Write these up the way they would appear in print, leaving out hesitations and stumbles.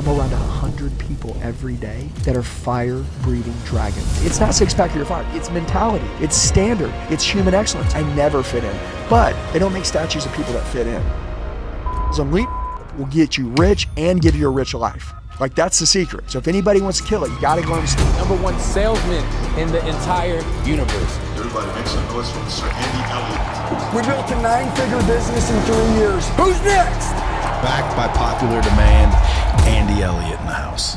I'm around 100 people every day that are fire-breathing dragons. It's not six-pack or you're fired. It's mentality. It's standard. It's human excellence. I never fit in. But they don't make statues of people that fit in. Some elite will get you rich and give you a rich life. Like, that's the secret. So if anybody wants to kill it, you got to go on the #1 salesman in the entire universe. Everybody make some noise for Mr. Andy Elliott. We built a 9-figure business in 3 years. Who's next? Backed by popular demand, Andy Elliott in the house.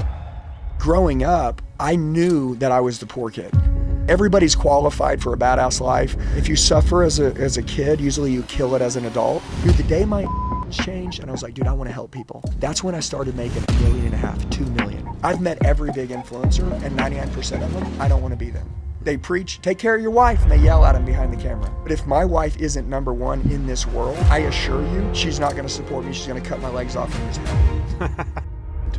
Growing up, I knew that I was the poor kid. Everybody's qualified for a badass life. If you suffer as a kid, usually you kill it as an adult. Dude, the day my changed and I was like, dude, I want to help people. That's when I started making $1.5 million, 2 million. I've met every big influencer and 99% of them, I don't want to be them. They preach, take care of your wife, and they yell at him behind the camera. But if my wife isn't #1 in this world, I assure you, she's not going to support me. She's going to cut my legs off in this moment.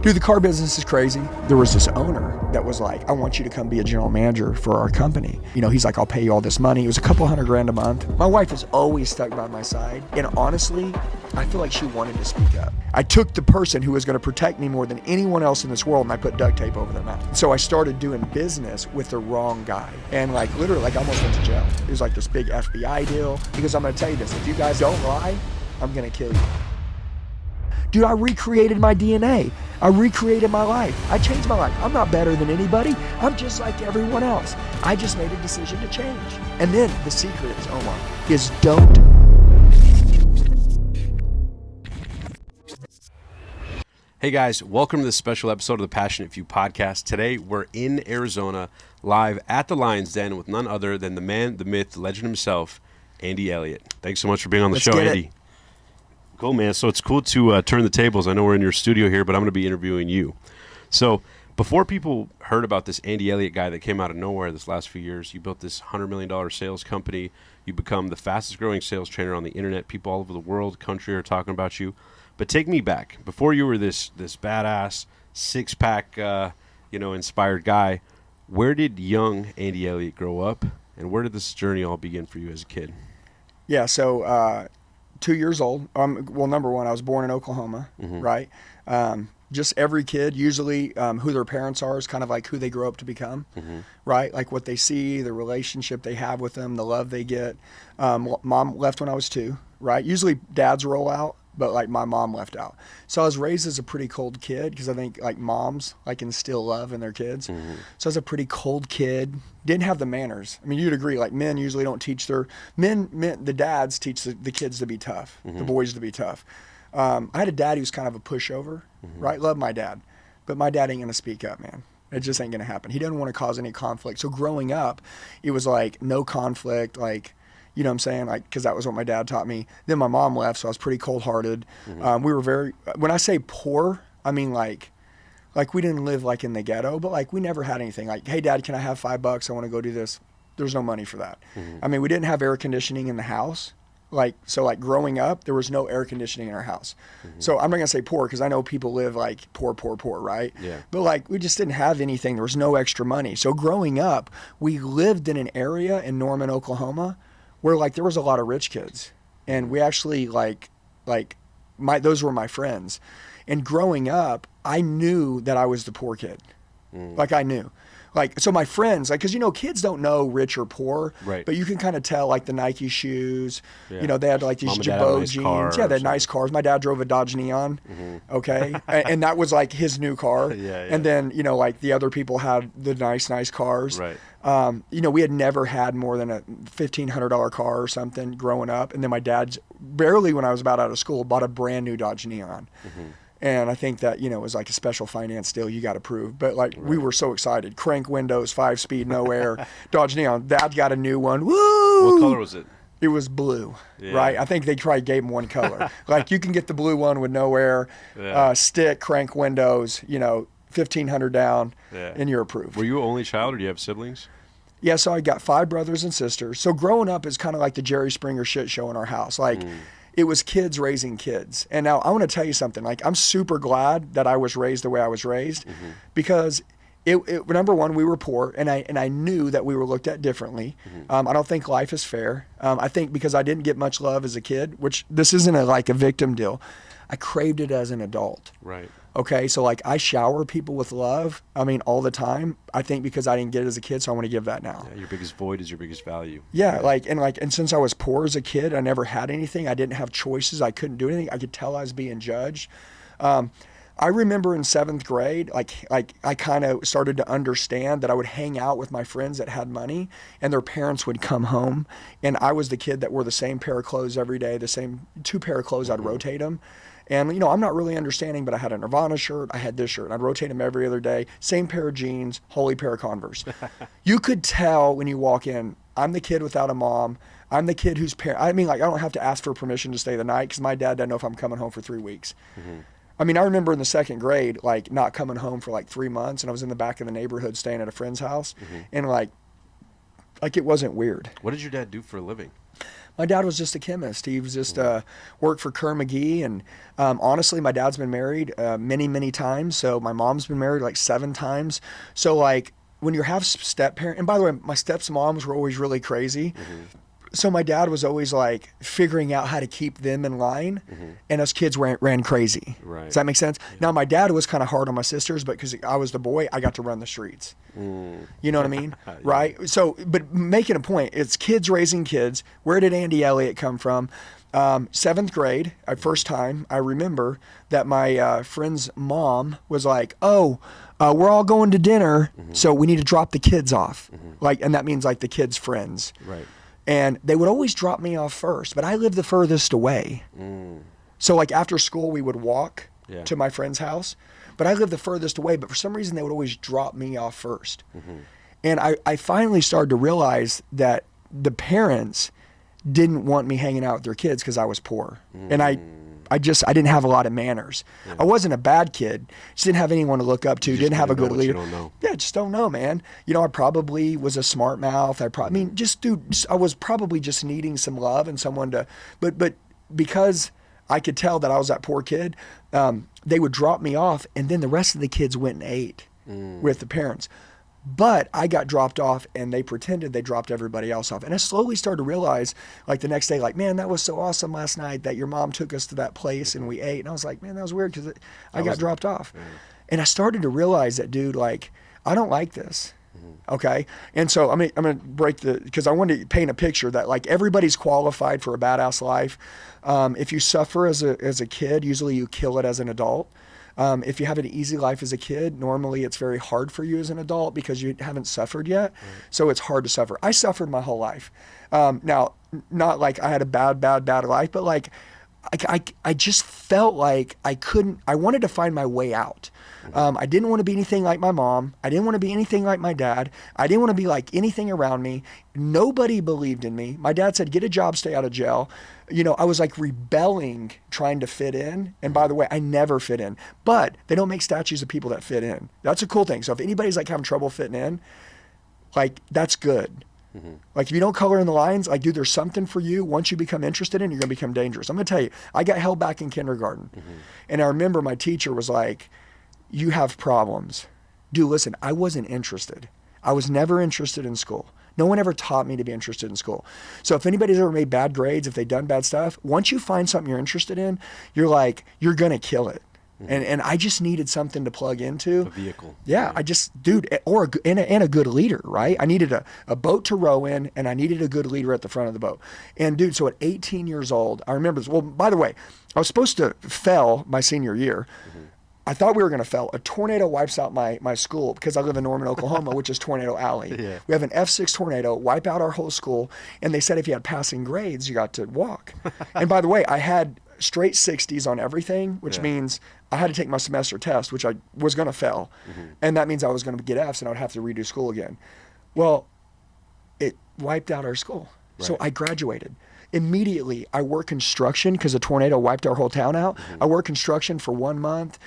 Dude, the car business is crazy. There was this owner that was like, I want you to come be a general manager for our company. You know, he's like, I'll pay you all this money. It was a couple $100,000 a month. My wife was always stuck by my side. And honestly, I feel like she wanted to speak up. I took the person who was going to protect me more than anyone else in this world and I put duct tape over their mouth. So I started doing business with the wrong guy. And like literally, like I almost went to jail. It was like this big FBI deal. Because I'm going to tell you this, if you guys don't lie, I'm going to kill you. Dude, I recreated my DNA. I recreated my life. I changed my life. I'm not better than anybody. I'm just like everyone else. I just made a decision to change. And then the secret is, Omar, is don't. Hey guys, welcome to this special episode of the Passionate Few podcast. Today we're in Arizona, live at the Lion's Den with none other than the man, the myth, the legend himself, Andy Elliott. Thanks so much for being on the show, Andy. Cool, man. So it's cool to turn the tables. I know we're in your studio here, but I'm going to be interviewing you. So before people heard about this Andy Elliott guy that came out of nowhere this last few years, you built this $100 million sales company. You become the fastest growing sales trainer on the internet. People all over the world, country are talking about you. But take me back. Before you were this badass, six-pack, inspired guy, where did young Andy Elliott grow up, and where did this journey all begin for you as a kid? Yeah, so 2 years old. Well, #1, I was born in Oklahoma, right? Just every kid, usually who their parents are is kind of like who they grow up to become, right? Like what they see, the relationship they have with them, the love they get. Mom left when I was 2, right? Usually dads roll out, but like my mom left out. So I was raised as a pretty cold kid because I think like moms like instill love in their kids. So I was a pretty cold kid, didn't have the manners. I mean, you'd agree, like men usually don't teach the dads teach the kids to be tough, the boys to be tough. I had a dad who was kind of a pushover, right? Loved my dad, but my dad ain't gonna speak up, man. It just ain't gonna happen. He doesn't want to cause any conflict. So growing up, it was like no conflict, like, you know what I'm saying? Like, because that was what my dad taught me. Then my mom left, so I was pretty cold-hearted. We were when I say poor, I mean like we didn't live like in the ghetto, but like we never had anything. Like, hey, Dad, can I have $5? I want to go do this. There's no money for that. I mean, we didn't have air conditioning in the house. Like growing up, there was no air conditioning in our house. So I'm not gonna say poor because I know people live like poor, right? Yeah. But like we just didn't have anything. There was no extra money. So growing up, we lived in an area in Norman, Oklahoma, where like there was a lot of rich kids, and we actually those were my friends. And growing up, I knew that I was the poor kid. Like I knew. Like, so my friends, like, cause kids don't know rich or poor, right? But you can kind of tell, like the Nike shoes, they had like these Jabot jeans. Yeah, they had nice cars. My dad drove a Dodge Neon, okay? and that was like his new car. And then, like the other people had the nice cars. Right. We had never had more than a $1,500 car or something growing up. And then my dad, barely when I was about out of school, bought a brand new Dodge Neon. And I think that, it was like a special finance deal you got approved. But like we were so excited. Crank windows, 5-speed, no air, Dodge Neon. Dad got a new one. Woo! What color was it? It was blue, right? I think they probably gave him one color. Like you can get the blue one with no air, stick, crank windows, $1,500 down, and you're approved. Were you an only child or do you have siblings? Yeah, so I got 5 brothers and sisters. So growing up is kind of like the Jerry Springer shit show in our house. Like it was kids raising kids. And now I want to tell you something. Like I'm super glad that I was raised the way I was raised because #1, we were poor, and I knew that we were looked at differently. I don't think life is fair. I think because I didn't get much love as a kid, which this isn't a victim deal. I craved it as an adult. Right. Okay, so like I shower people with love. I mean, all the time. I think because I didn't get it as a kid, so I want to give that now. Yeah, your biggest void is your biggest value. Yeah, and since I was poor as a kid, I never had anything. I didn't have choices. I couldn't do anything. I could tell I was being judged. I remember in 7th grade, like I kind of started to understand that I would hang out with my friends that had money, and their parents would come home, and I was the kid that wore the same pair of clothes every day, the same 2 pair of clothes. I'd rotate them. And, I'm not really understanding, but I had a Nirvana shirt. I had this shirt. I'd rotate them every other day. Same pair of jeans, holy pair of Converse. You could tell when you walk in, I'm the kid without a mom. I'm the kid whose parent, I don't have to ask for permission to stay the night because my dad doesn't know if I'm coming home for 3 weeks. I remember in the 2nd grade, like not coming home for like 3 months, and I was in the back of the neighborhood staying at a friend's house, and like it wasn't weird. What did your dad do for a living? My dad was just a chemist. He was just worked for Kerr McGee, and honestly, my dad's been married many, many times. So my mom's been married like 7 times. So like when you have step parent, and by the way, my stepmoms were always really crazy. So my dad was always like figuring out how to keep them in line, and us kids ran crazy. Right. Does that make sense? Yeah. Now my dad was kind of hard on my sisters, but because I was the boy, I got to run the streets. You know what I mean? Yeah. Right? So, but making a point, it's kids raising kids. Where did Andy Elliott come from? 7th grade, first time, I remember that my friend's mom was like, we're all going to dinner, so we need to drop the kids off. And that means like the kids' friends. Right. And they would always drop me off first, but I lived the furthest away. So like after school, we would walk to my friend's house, but I lived the furthest away. But for some reason, they would always drop me off first. And I finally started to realize that the parents didn't want me hanging out with their kids because I was poor. And I didn't have a lot of manners. Yeah. I wasn't a bad kid. Just didn't have anyone to look up to. Didn't have a good leader. You don't know. Yeah, just don't know, man. I probably was a smart mouth. I was probably just needing some love and someone to, but because I could tell that I was that poor kid, they would drop me off, and then the rest of the kids went and ate with the parents. But I got dropped off, and they pretended they dropped everybody else off. And I slowly started to realize, like the next day, like, man, that was so awesome last night that your mom took us to that place and we ate. And I was like, man, that was weird because I got dropped off. Yeah. And I started to realize that, dude, like, I don't like this. Okay. And so I'm going to break because I wanted to paint a picture that like everybody's qualified for a badass life. If you suffer as a kid, usually you kill it as an adult. If you have an easy life as a kid, normally it's very hard for you as an adult because you haven't suffered yet. So it's hard to suffer. I suffered my whole life. Now, not like I had a bad life, but like I just felt like I wanted to find my way out. I didn't want to be anything like my mom. I didn't want to be anything like my dad. I didn't want to be like anything around me. Nobody believed in me. My dad said, get a job, stay out of jail. I was like rebelling, trying to fit in. And by the way, I never fit in. But they don't make statues of people that fit in. That's a cool thing. So if anybody's like having trouble fitting in, like that's good. Like if you don't color in the lines, like dude, there's something for you. Once you become interested in, you're gonna become dangerous. I'm gonna tell you, I got held back in kindergarten. And I remember my teacher was like, you have problems. Dude, listen, I wasn't interested. I was never interested in school. No one ever taught me to be interested in school. So if anybody's ever made bad grades, if they've done bad stuff, once you find something you're interested in, you're like, you're gonna kill it. And I just needed something to plug into. A vehicle. Yeah, I just, dude, and a good leader, right? I needed a boat to row in, and I needed a good leader at the front of the boat. And dude, so at 18 years old, I remember this. Well, by the way, I was supposed to fail my senior year. I thought we were going to fail. A tornado wipes out my school because I live in Norman, Oklahoma, which is Tornado Alley. Yeah. We have an F6 tornado wipe out our whole school, and they said if you had passing grades, you got to walk. And by the way, I had straight 60s on everything, which means I had to take my semester test, which I was going to fail. And that means I was going to get Fs and I would have to redo school again. Well, it wiped out our school. Right. So I graduated. Immediately, I worked construction because a tornado wiped our whole town out. I worked construction for 1 month.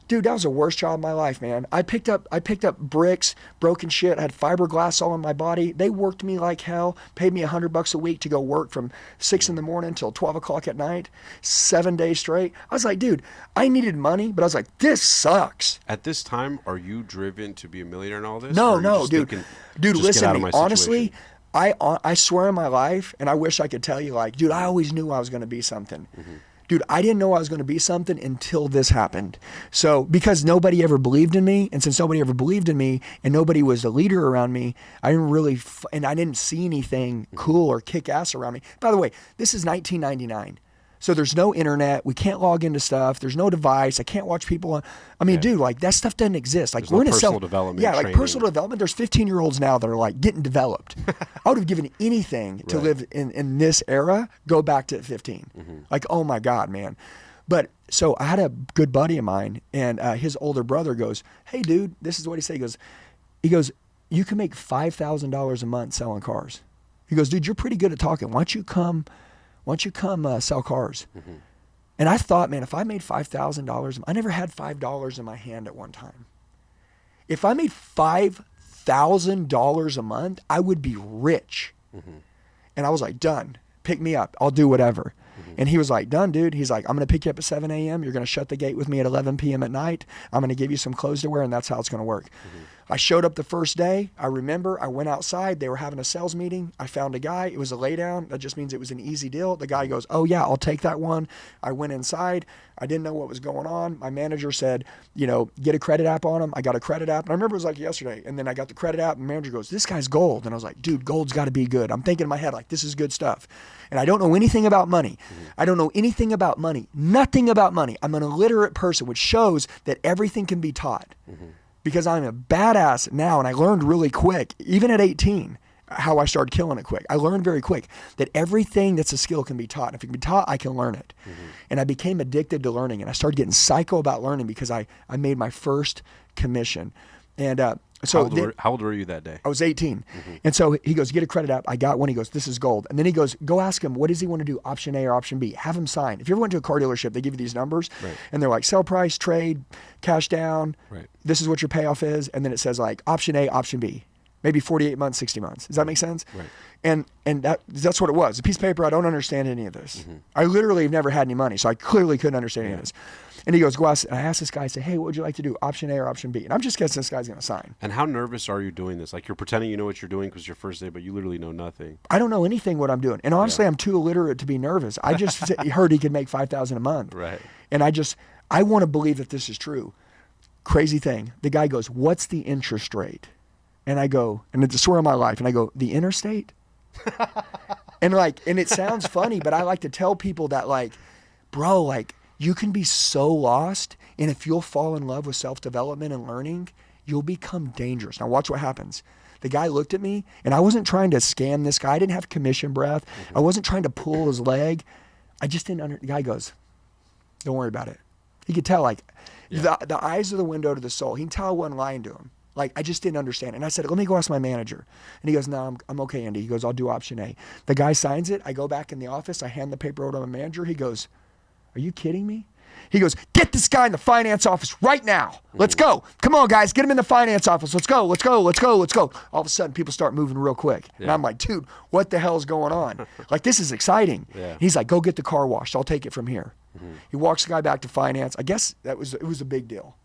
Dude, that was the worst job of my life, man. I picked up bricks, broken shit, had fiberglass all in my body. They worked me like hell, paid me $100 a week to go work from 6 in the morning till 12 o'clock at night, 7 days straight. I was like, dude, I needed money, but I was like, this sucks. At this time, are you driven to be a millionaire and all this? No, dude. Dude, listen to me. Honestly, I swear in my life, and I wish I could tell you, like, dude, I always knew I was going to be something. dude, I didn't know I was going to be something until this happened. So because nobody ever believed in me, and since nobody ever believed in me and nobody was a leader around me, I didn't really, and I didn't see anything cool or kick ass around me. By the way, this is 1999. So there's no internet. We can't log into stuff. There's no device. I can't watch people on. I mean, dude, like that stuff doesn't exist. Like there's we're no in a personal development. Yeah, like training. personal development. There's 15-year-olds now that are like getting developed. I would have given anything to live in this era. Go back to 15. Like, oh my God, man. But so I had a good buddy of mine, and his older brother goes, "Hey, dude, this is what he said." He goes, "You can make $5,000 a month selling cars." He goes, "Dude, you're pretty good at talking. Why don't you come sell cars?" And I thought, man, if I made $5,000, I never had $5 in my hand at one time. If I made $5,000 a month, I would be rich. And I was like, done. Pick me up. I'll do whatever. And he was like, done, dude. He's like, I'm going to pick you up at 7 a.m. You're going to shut the gate with me at 11 p.m. at night. I'm going to give you some clothes to wear, and that's how it's going to work. I showed up the first day. I remember I went outside. They were having a sales meeting. I found a guy. It was a lay down. That just means it was an easy deal. The guy goes, "Oh, yeah, I'll take that one." I went inside. I didn't know what was going on. My manager said, get a credit app on him. I got a credit app. And I remember it was like yesterday. And then I got the credit app, and the manager goes, "This guy's gold." And I was like, dude, gold's got to be good. I'm thinking in my head, like, this is good stuff. And I don't know anything about money. I don't know anything about money. Nothing about money. I'm an illiterate person, which shows that everything can be taught. Because I'm a badass now, and I learned really quick, even at 18, how I started killing it quick. I learned very quick that everything that's a skill can be taught. If it can be taught, I can learn it. And I became addicted to learning, and I started getting psycho about learning because I made my first commission. And so how old were you that day? I was 18. And so he goes, "Get a credit app." I got one. He goes, "This is gold." And then he goes, "Go ask him, what does he want to do? Option A or option B? Have him sign." If you ever went to a car dealership, they give you these numbers and they're like sell price, trade, cash down. This is what your payoff is. And then it says like option A, option B, maybe 48 months, 60 months. Does that make sense? And that's what it was. A piece of paper. I don't understand any of this. I literally have never had any money. So I clearly couldn't understand any of this. And he goes, "Go ask," and I asked this guy, I said, "Hey, what would you like to do? Option A or option B?" And I'm just guessing this guy's going to sign. And how nervous are you doing this? Like you're pretending you know what you're doing because your first day, but you literally know nothing. I don't know anything what I'm doing. And honestly, I'm too illiterate to be nervous. I just heard he could make $5,000 a month. And I want to believe that this is true. Crazy thing. The guy goes, "What's the interest rate?" And I go, and it's a swear on my life. And I go, "The interstate?" and it sounds funny, but I like to tell people that bro, you can be so lost, and if you'll fall in love with self-development and learning, you'll become dangerous. Now watch what happens. The guy looked at me, and I wasn't trying to scam this guy. I didn't have commission breath. I wasn't trying to pull his leg. I just didn't the guy goes, "Don't worry about it." He could tell, the eyes are the window to the soul. He can tell I wasn't lying to him. I just didn't understand. And I said, "Let me go ask my manager." And he goes, "No, I'm okay, Andy." He goes, "I'll do option A." The guy signs it. I go back in the office. I hand the paper over to my manager. He goes, "Are you kidding me?" He goes, "Get this guy in the finance office right now. Let's go. Come on, guys. Get him in the finance office. Let's go. Let's go. Let's go. Let's go." All of a sudden, people start moving real quick. And I'm like, dude, what the hell is going on? This is exciting. He's like, "Go get the car washed. I'll take it from here." He walks the guy back to finance. I guess it was a big deal.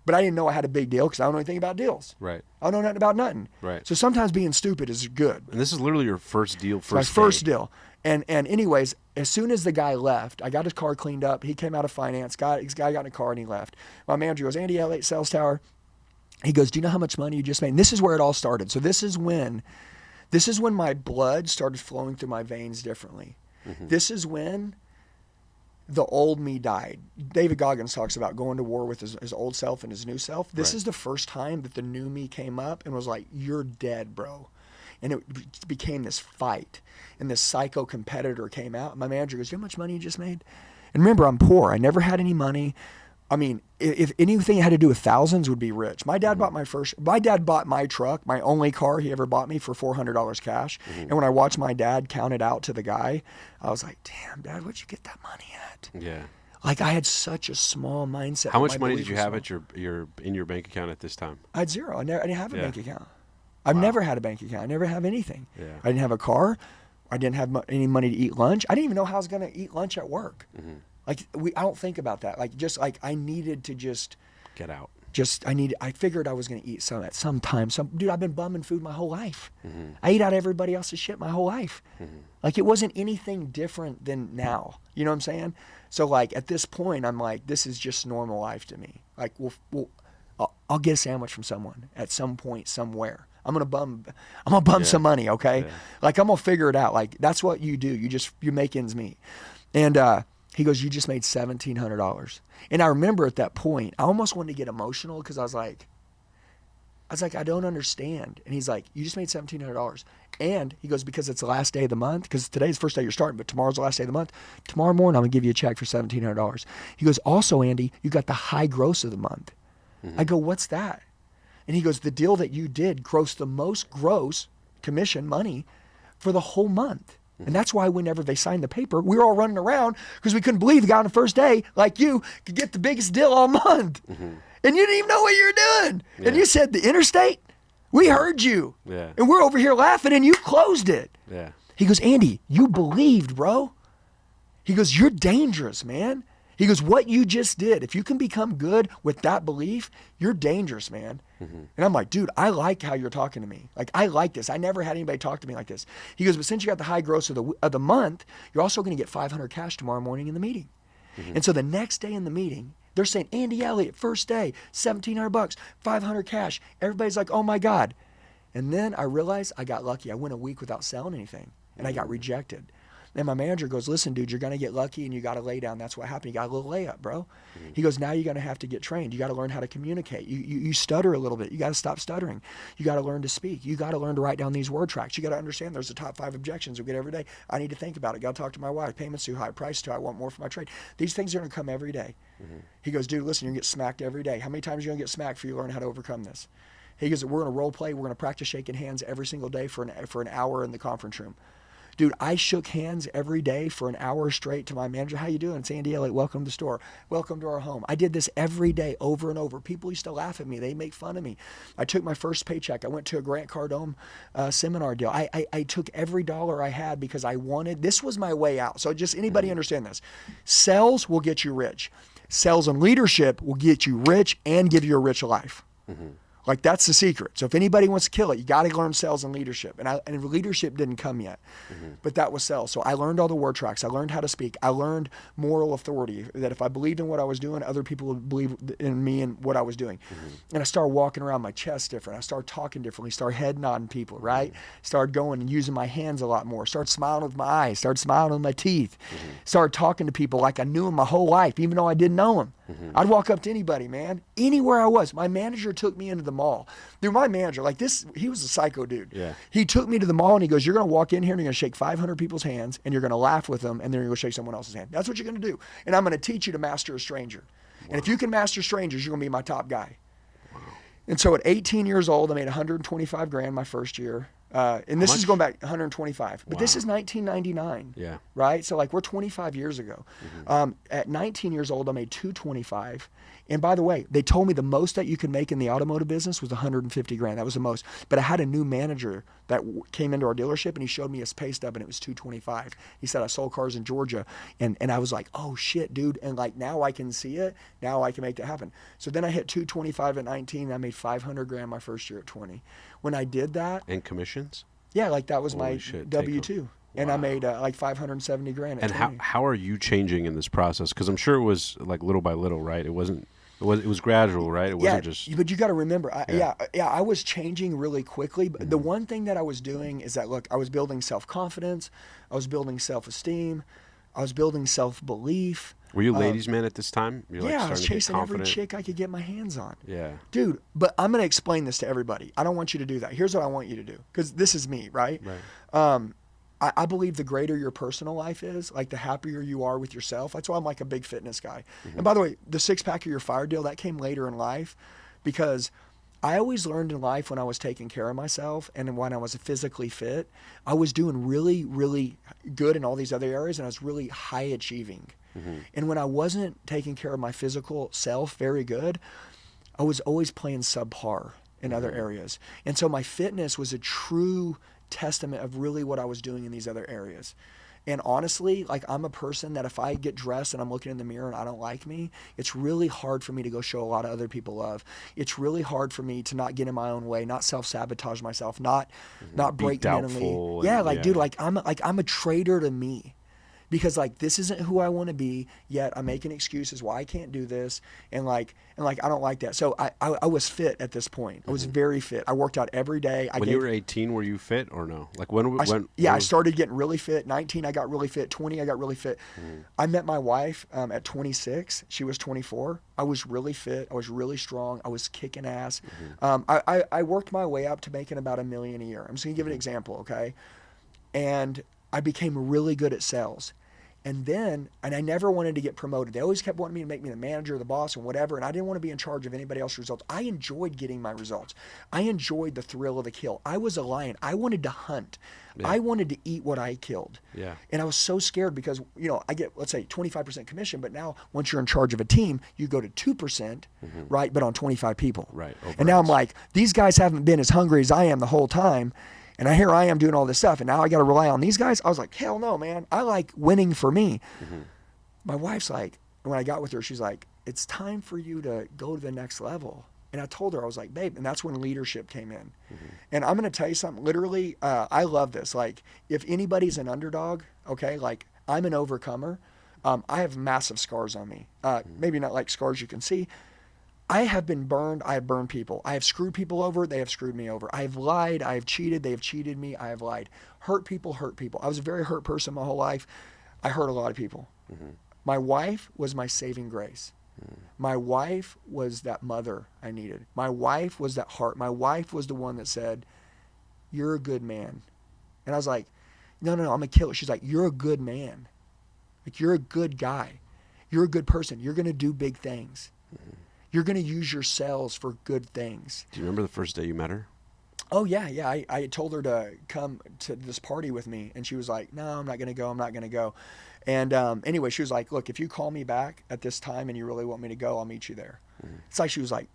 But I didn't know I had a big deal because I don't know anything about deals. I don't know nothing about nothing. So sometimes being stupid is good. And this is literally your first deal, my first deal. And anyways, as soon as the guy left, I got his car cleaned up. He came out of finance. This guy got in a car and he left. My manager goes, "Andy, Elliott, sales tower." He goes, "Do you know how much money you just made?" And this is where it all started. So this is when my blood started flowing through my veins differently. This is when the old me died. David Goggins talks about going to war with his old self and his new self. This is the first time that the new me came up and was like, "You're dead, bro." And it became this fight. And this psycho competitor came out. And my manager goes, "You know how much money you just made?" And remember, I'm poor. I never had any money. I mean, if anything had to do with thousands, would be rich. My dad bought my truck, my only car he ever bought me, for $400 cash. And when I watched my dad count it out to the guy, I was like, "Damn, Dad, where'd you get that money at?" I had such a small mindset. How much money did you have at in your bank account at this time? I had zero. I didn't have a bank account. I've never had a bank account. I never have anything. I didn't have a car. I didn't have any money to eat lunch. I didn't even know how I was going to eat lunch at work. I don't think about that. I needed to just get out. I figured I was going to eat some at some time. Dude, I've been bumming food my whole life. I ate out everybody else's shit my whole life. Like, it wasn't anything different than now. You know what I'm saying? So, like, at this point, I'm like, this is just normal life to me. Like, I'll get a sandwich from someone at some point, somewhere. I'm gonna bum some money, okay? Yeah. Like, I'm gonna figure it out. Like, that's what you do. You make ends meet. And he goes, you just made $1,700. And I remember at that point, I almost wanted to get emotional because I was like, I don't understand. And he's like, you just made $1,700. And he goes, because it's the last day of the month, because today's the first day you're starting, but tomorrow's the last day of the month. Tomorrow morning, I'm gonna give you a check for $1,700. He goes, also, Andy, you got the high gross of the month. I go, what's that? And he goes, the deal that you did grossed the most gross commission money for the whole month. And that's why whenever they signed the paper, we were all running around because we couldn't believe the guy on the first day, like you, could get the biggest deal all month. And you didn't even know what you were doing. And you said the interstate, we heard you. And we're over here laughing and you closed it. He goes, Andy, you believed, bro. He goes, you're dangerous, man. He goes, what you just did, if you can become good with that belief, you're dangerous, man. And I'm like, dude, I like how you're talking to me. Like, I like this. I never had anybody talk to me like this. He goes, but since you got the high gross of the month, you're also going to get $500 cash tomorrow morning in the meeting. And so the next day in the meeting, they're saying, Andy Elliott, first day, $1,700, $500 cash. Everybody's like, oh my God. And then I realized I got lucky. I went a week without selling anything, and I got rejected. And my manager goes, listen, dude, you're going to get lucky and you got to lay down. That's what happened. You got a little layup, bro. He goes, now you're going to have to get trained. You got to learn how to communicate. You stutter a little bit. You got to stop stuttering. You got to learn to speak. You got to learn to write down these word tracks. You got to understand there's the top 5 objections we get every day. I need to think about it. Got to talk to my wife. Payment's too high. Price too high. I want more for my trade. These things are going to come every day. He goes, dude, listen, you're going to get smacked every day. How many times are you going to get smacked before you learn how to overcome this? He goes, we're going to role play. We're going to practice shaking hands every single day for an hour in the conference room. Dude, I shook hands every day for an hour straight to my manager. How you doing? It's Andy Elliott. Welcome to the store. Welcome to our home. I did this every day over and over. People used to laugh at me. They make fun of me. I took my first paycheck. I went to a Grant Cardone seminar deal. I took every dollar I had because I wanted, this was my way out. So just anybody understand this. Sales will get you rich. Sales and leadership will get you rich and give you a rich life. Like, that's the secret. So if anybody wants to kill it, you got to learn sales and leadership. And leadership didn't come yet, but that was sales. So I learned all the word tracks. I learned how to speak. I learned moral authority, that if I believed in what I was doing, other people would believe in me and what I was doing. And I started walking around my chest different. I started talking differently, started head nodding people, right? Started going and using my hands a lot more. Started smiling with my eyes, started smiling with my teeth. Started talking to people like I knew them my whole life, even though I didn't know them. I'd walk up to anybody, man, anywhere I was. My manager took me into the mall. Dude, my manager, like this, he was a psycho dude. He took me to the mall and he goes, you're going to walk in here and you're going to shake 500 people's hands and you're going to laugh with them and then you're going to shake someone else's hand. That's what you're going to do. And I'm going to teach you to master a stranger. And if you can master strangers, you're going to be my top guy. And so at 18 years old, I made 125 grand my first year. And this is going back 125, but this is 1999, right? So like, we're 25 years ago. At 19 years old, I made 225. And by the way, they told me the most that you could make in the automotive business was 150 grand. That was the most. But I had a new manager that came into our dealership and he showed me his pay stub and it was 225. He said, I sold cars in Georgia. And I was like, oh shit, dude. And like, now I can see it. Now I can make that happen. So then I hit 225 at 19. I made 500 grand my first year at 20. When I did that. And commissions? Yeah, like that was my W-2. And I made like 570 grand at 20. And how are you changing in this process? Because I'm sure it was like little by little, right? It was gradual, right? It wasn't just. But you got to remember, I was changing really quickly. But the one thing that I was doing is that, look, I was building self-confidence, I was building self-esteem, I was building self-belief. Were you a ladies' man at this time? I was chasing every chick I could get my hands on. Yeah. Dude, but I'm going to explain this to everybody. I don't want you to do that. Here's what I want you to do, because this is me, right? I believe the greater your personal life is, like the happier you are with yourself. That's why I'm like a big fitness guy. And by the way, the 6-pack of your fire deal, that came later in life, because I always learned in life when I was taking care of myself and when I was physically fit, I was doing really, really good in all these other areas and I was really high achieving. And when I wasn't taking care of my physical self very good, I was always playing subpar in other areas. And so my fitness was a true testament of really what I was doing in these other areas. And honestly, like I'm a person that if I get dressed and I'm looking in the mirror and I don't like me, it's really hard for me to go show a lot of other people love. It's really hard for me to not get in my own way, not self-sabotage myself, not break mentally. Yeah, like dude, like I'm a traitor to me. Because like this isn't who I want to be, yet I'm making excuses why I can't do this, and like I don't like that. So I was fit at this point. I was very fit. I worked out every day. When you were 18, were you fit or no? Like when I started getting really fit. 19, I got really fit. 20, I got really fit. I met my wife at 26. She was 24. I was really fit. I was really strong. I was kicking ass. I worked my way up to making about $1 million a year. I'm just gonna give an example, okay? And I became really good at sales. And I never wanted to get promoted. They always kept wanting me to make me the manager, the boss, and whatever. And I didn't want to be in charge of anybody else's results. I enjoyed getting my results. I enjoyed the thrill of the kill. I was a lion. I wanted to hunt. Yeah. I wanted to eat what I killed. Yeah. And I was so scared because, I get, let's say 25% commission, but now once you're in charge of a team, you go to 2%, right? But on 25 people. Right. And now I'm like, these guys haven't been as hungry as I am the whole time. And here I am doing all this stuff, and now I got to rely on these guys. I was like, hell no, man. I like winning for me. My wife's like, when I got with her, she's like, it's time for you to go to the next level. And I told her, I was like, babe, and that's when leadership came in. And I'm going to tell you something. Literally, I love this. Like, if anybody's an underdog, okay, like I'm an overcomer. I have massive scars on me. Maybe not like scars you can see. I have been burned. I have burned people. I have screwed people over. They have screwed me over. I have lied. I have cheated. They have cheated me. I have lied. Hurt people, hurt people. I was a very hurt person my whole life. I hurt a lot of people. My wife was my saving grace. My wife was that mother I needed. My wife was that heart. My wife was the one that said, you're a good man. And I was like, no, I'm a killer. She's like, you're a good man. Like, you're a good guy. You're a good person. You're going to do big things. You're going to use your cells for good things. Do you remember the first day you met her? Oh, yeah. I told her to come to this party with me, and she was like, no, I'm not going to go. And anyway, she was like, look, if you call me back at this time and you really want me to go, I'll meet you there. It's like she was like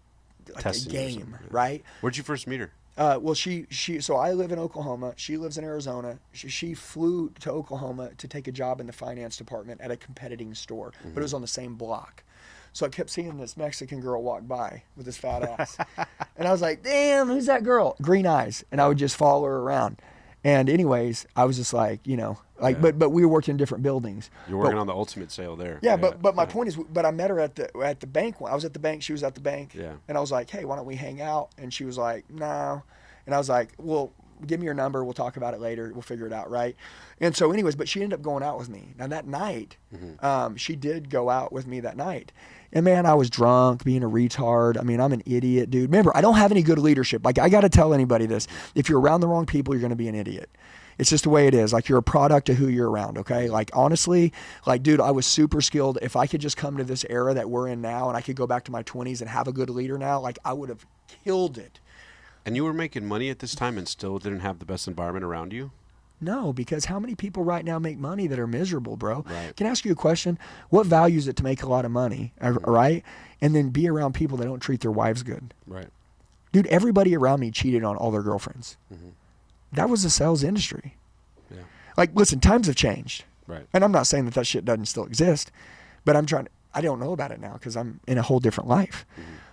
a game, right? Where'd you first meet her? Well, so I live in Oklahoma. She lives in Arizona. She flew to Oklahoma to take a job in the finance department at a competing store, but it was on the same block. So I kept seeing this Mexican girl walk by with this fat ass. And I was like, damn, who's that girl? Green eyes. And I would just follow her around. And anyways, I was just like, but we worked in different buildings. You're working on the ultimate sale there. Yeah, but my point is, I met her at the bank. I was at the bank. She was at the bank. Yeah. And I was like, hey, why don't we hang out? And she was like, no. And I was like, well, give me your number. We'll talk about it later. We'll figure it out, right? And so anyways, but she ended up going out with me. Now that night, she did go out with me that night. And man, I was drunk, being a retard. I mean, I'm an idiot, dude. Remember, I don't have any good leadership. Like, I got to tell anybody this. If you're around the wrong people, you're going to be an idiot. It's just the way it is. Like, you're a product of who you're around, okay? Like, honestly, like, dude, I was super skilled. If I could just come to this era that we're in now and I could go back to my 20s and have a good leader now, like, I would have killed it. And you were making money at this time and still didn't have the best environment around you? No, because how many people right now make money that are miserable, bro? Right. Can I ask you a question? What value is it to make a lot of money, right? And then be around people that don't treat their wives good? Right. Dude, everybody around me cheated on all their girlfriends. That was the sales industry. Yeah. Like, listen, times have changed. Right. And I'm not saying that shit doesn't still exist, but I don't know about it now because I'm in a whole different life.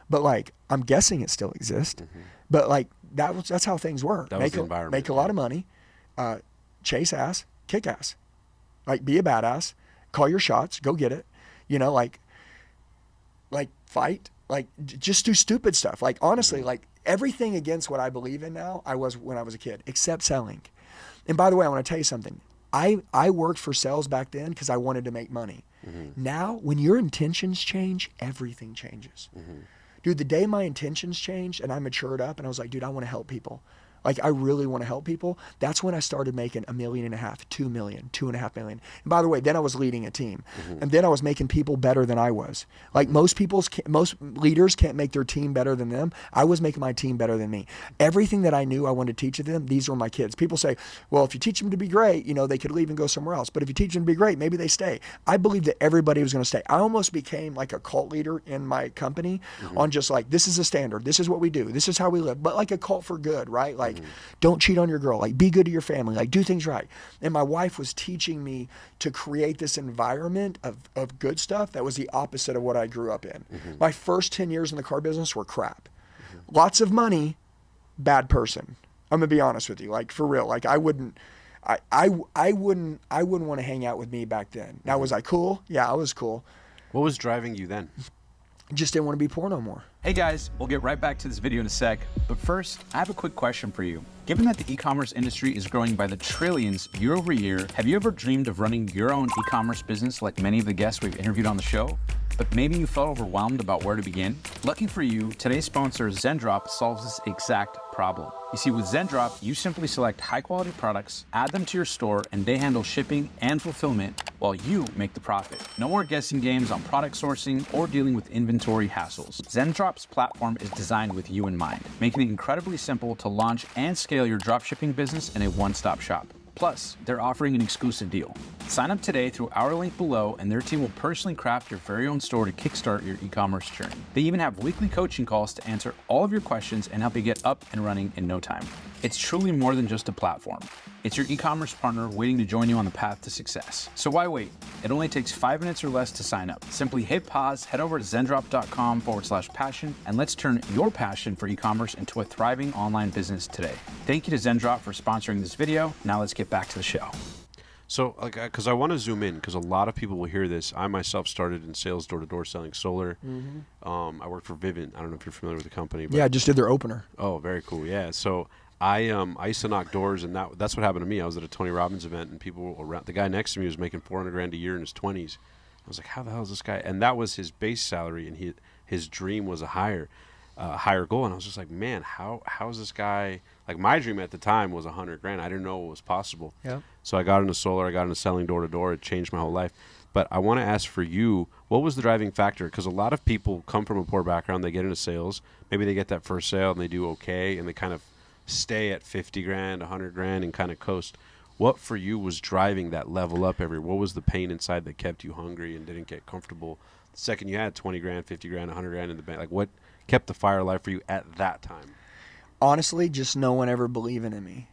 But like, I'm guessing it still exists. But like, that's how things were. That was the environment. Make a lot of money. Chase ass, kick ass, like be a badass, call your shots, go get it, like fight, like just do stupid stuff. Like honestly, like everything against what I believe in now, I was when I was a kid, except selling. And by the way, I want to tell you something. I worked for sales back then because I wanted to make money. Now, when your intentions change, everything changes. Dude, the day my intentions changed and I matured up and I was like, dude, I want to help people. Like, I really want to help people. That's when I started making $1.5 million, $2 million, $2.5 million. And by the way, then I was leading a team. And then I was making people better than I was. Like most leaders can't make their team better than them. I was making my team better than me. Everything that I knew I wanted to teach them, these were my kids. People say, well, if you teach them to be great, they could leave and go somewhere else. But if you teach them to be great, maybe they stay. I believed that everybody was going to stay. I almost became like a cult leader in my company on just like, this is a standard. This is what we do. This is how we live. But like a cult for good, right? Like, Like, don't cheat on your girl. Like, be good to your family. Like, do things right. And my wife was teaching me to create this environment of good stuff that was the opposite of what I grew up in. My first 10 years in the car business were crap. Lots of money, bad person. I'm gonna be honest with you. Like, for real. Like, I wouldn't want to hang out with me back then. Now, was I cool? Yeah, I was cool. What was driving you then? Just didn't want to be poor no more. Hey guys, we'll get right back to this video in a sec, but first, I have a quick question for you. Given that the e-commerce industry is growing by the trillions year over year, have you ever dreamed of running your own e-commerce business like many of the guests we've interviewed on the show? But maybe you felt overwhelmed about where to begin? Lucky for you, today's sponsor, Zendrop, solves this exact problem. You see, with Zendrop, you simply select high-quality products, add them to your store, and they handle shipping and fulfillment while you make the profit. No more guessing games on product sourcing or dealing with inventory hassles. Zendrop's platform is designed with you in mind, making it incredibly simple to launch and scale your dropshipping business in a one-stop shop. Plus, they're offering an exclusive deal. Sign up today through our link below, and their team will personally craft your very own store to kickstart your e-commerce journey. They even have weekly coaching calls to answer all of your questions and help you get up and running in no time. It's truly more than just a platform. It's your e-commerce partner waiting to join you on the path to success. So why wait? It only takes 5 minutes or less to sign up. Simply hit pause, head over to zendrop.com/passion, and let's turn your passion for e-commerce into a thriving online business today. Thank you to Zendrop for sponsoring this video. Now let's get back to the show. So, like, because I want to zoom in, because a lot of people will hear this. I myself started in sales, door-to-door, selling solar. I worked for Vivint. I don't know if you're familiar with the company. But Yeah, I just did their opener. Oh, very cool. Yeah. So I used to knock doors, and that's what happened to me. I was at a Tony Robbins event, and people were around. The guy next to me was making $400,000 a year in his 20s. I was like, how the hell is this guy? And that was his base salary, and his dream was a higher goal. And I was just like, man, how is this guy? Like, my dream at the time was $100,000. I didn't know what was possible. Yeah. So I got into solar. I got into selling door to door. It changed my whole life. But I want to ask for you, what was the driving factor? Because a lot of people come from a poor background. They get into sales. Maybe they get that first sale and they do okay, and they kind of stay at $50,000, $100,000, and kind of coast. What for you was driving that level up what was the pain inside that kept you hungry and didn't get comfortable? The second you had $20,000, $50,000, $100,000 in the bank, like, what kept the fire alive for you at that time? Honestly, just no one ever believing in me.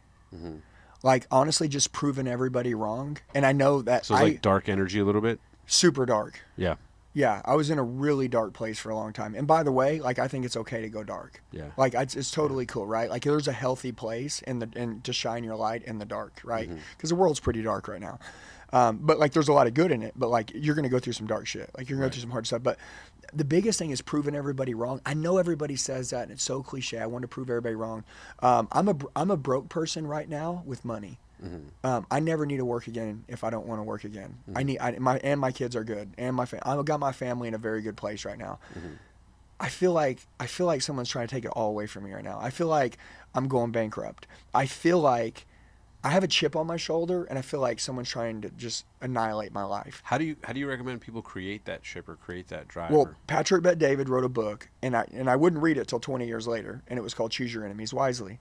Like, honestly, just proving everybody wrong. And I know that So it's like dark energy a little bit? super dark. Yeah. Yeah, I was in a really dark place for a long time. And by the way, like, I think it's okay to go dark. Yeah. Like, it's totally cool, right? Like, there's a healthy place and to shine your light in the dark, right? Because the world's pretty dark right now. But, like, there's a lot of good in it. But, like, you're going to go through some dark shit. Like, you're going to go through some hard stuff. But the biggest thing is proving everybody wrong. I know everybody says that, and it's so cliche. I want to prove everybody wrong. I'm a broke person right now with money. I never need to work again if I don't want to work again. My kids are good, and I've got my family in a very good place right now. I feel like someone's trying to take it all away from me right now. I feel like I'm going bankrupt. I feel like I have a chip on my shoulder, and I feel like someone's trying to just annihilate my life. How do you recommend people create that chip or create that drive? Well, Patrick Bet-David wrote a book, and I wouldn't read it till 20 years later, and it was called Choose Your Enemies Wisely.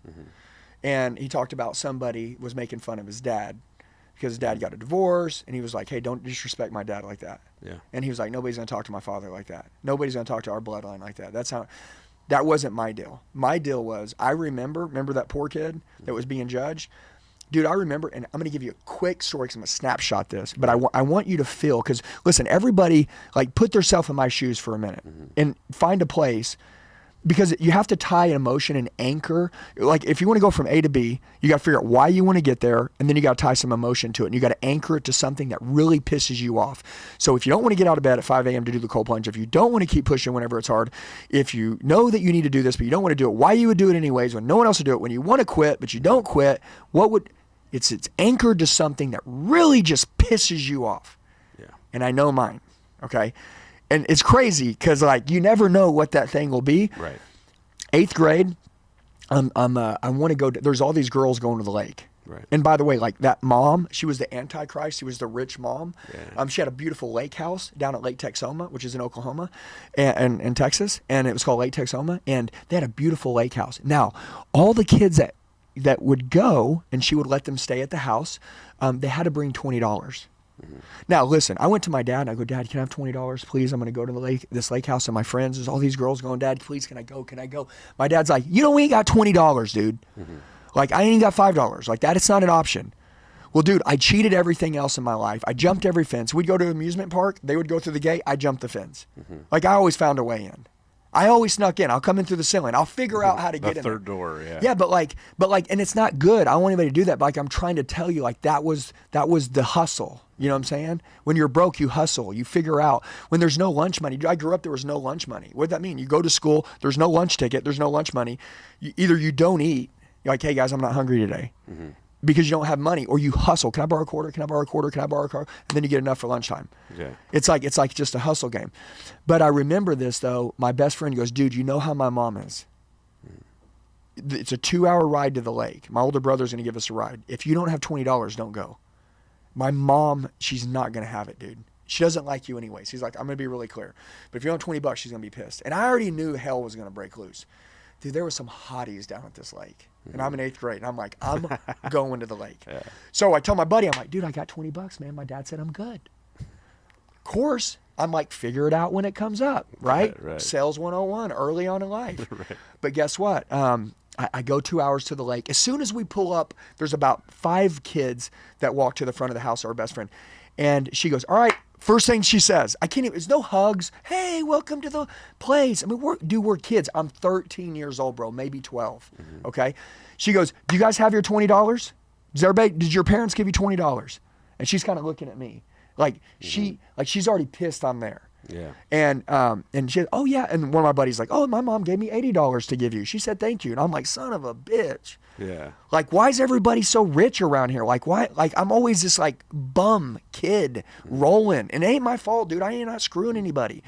And he talked about somebody was making fun of his dad because his dad got a divorce, and he was like, hey, don't disrespect my dad like that. Yeah. And he was like, nobody's going to talk to my father like that. Nobody's going to talk to our bloodline like that. That wasn't my deal. My deal was, I remember that poor kid that was being judged? Dude, I remember, and I'm going to give you a quick story because I'm going to snapshot this, but I want you to feel, because listen, everybody, like, put themselves in my shoes for a minute and find a place, because you have to tie an emotion and anchor. Like, if you want to go from A to B, you got to figure out why you want to get there, and then you got to tie some emotion to it, and you got to anchor it to something that really pisses you off. So if you don't want to get out of bed at 5 a.m. to do the cold plunge, if you don't want to keep pushing whenever it's hard, if you know that you need to do this but you don't want to do it, why you would do it anyways when no one else would do it, when you want to quit but you don't quit, it's anchored to something that really just pisses you off. Yeah. And I know mine, okay? And it's crazy because, like, you never know what that thing will be. Right. 8th grade, I want to go. There's all these girls going to the lake. Right. And by the way, like, that mom, she was the Antichrist. She was the rich mom. Yeah. She had a beautiful lake house down at Lake Texoma, which is in Oklahoma and in Texas. And it was called Lake Texoma. And they had a beautiful lake house. Now, all the kids that would go, and she would let them stay at the house, they had to bring $20. Now, listen, I went to my dad and I go, Dad, can I have $20, please? I'm going to go to this lake house, and my friends, there's all these girls going, Dad, please, can I go? My dad's like, we ain't got $20, dude. Like, I ain't got $5. Like, that is not an option. Well, dude, I cheated everything else in my life. I jumped every fence. We'd go to an amusement park. They would go through the gate. I jumped the fence. Like, I always found a way in. I always snuck in. I'll come in through the ceiling. I'll figure out how to get in. The third door, yeah. Yeah, but like, and it's not good. I don't want anybody to do that. But like, I'm trying to tell you, like, that was the hustle. You know what I'm saying? When you're broke, you hustle. You figure out. When there's no lunch money. I grew up, there was no lunch money. What did that mean? You go to school, there's no lunch ticket, there's no lunch money. Either you don't eat. You're like, hey guys, I'm not hungry today. Because you don't have money, or you hustle. Can I borrow a quarter? Can I borrow a quarter? Can I borrow a car? And then you get enough for lunchtime. Yeah. It's like just a hustle game. But I remember this though. My best friend goes, dude, you know how my mom is. It's a 2-hour ride to the lake. My older brother's going to give us a ride. If you don't have $20, don't go. My mom, she's not going to have it, dude. She doesn't like you anyways. He's like, I'm going to be really clear. But if you don't have $20, she's going to be pissed. And I already knew hell was going to break loose. Dude, there were some hotties down at this lake. And I'm in 8th grade. And I'm like, I'm going to the lake. Yeah. So I tell my buddy, I'm like, dude, I got $20, man. My dad said I'm good. Of course, I'm like, figure it out when it comes up, right? Right. Sales 101, early on in life. Right. But guess what? I go 2 hours to the lake. As soon as we pull up, there's about 5 kids that walk to the front of the house, our best friend. And she goes, all right. First thing she says, I can't even, there's no hugs. Hey, welcome to the place. I mean, we're kids. I'm 13 years old, bro, maybe 12. Okay. She goes, do you guys have your $20? Did your parents give you $20? And she's kind of looking at me like she's already pissed I'm there. Yeah. And she said, oh yeah. And one of my buddies like, oh, my mom gave me $80 to give you. She said, thank you. And I'm like, son of a bitch. Yeah. Like, why is everybody so rich around here? Like, why? Like, I'm always this like bum kid rolling, and it ain't my fault, dude. I ain't not screwing anybody.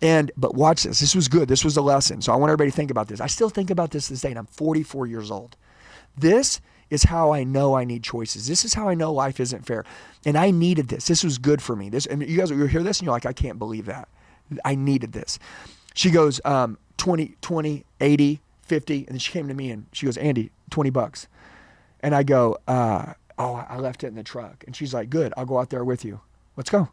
Right. But watch this. This was good. This was a lesson. So I want everybody to think about this. I still think about this day, and I'm 44 years old. This is how I know I need choices. This is how I know life isn't fair. And I needed this. This was good for me. And you guys will hear this and you're like, I can't believe that. I needed this. She goes, 20, 80, 50. And then she came to me and she goes, Andy, $20. And I go, I left it in the truck. And she's like, good, I'll go out there with you. Let's go.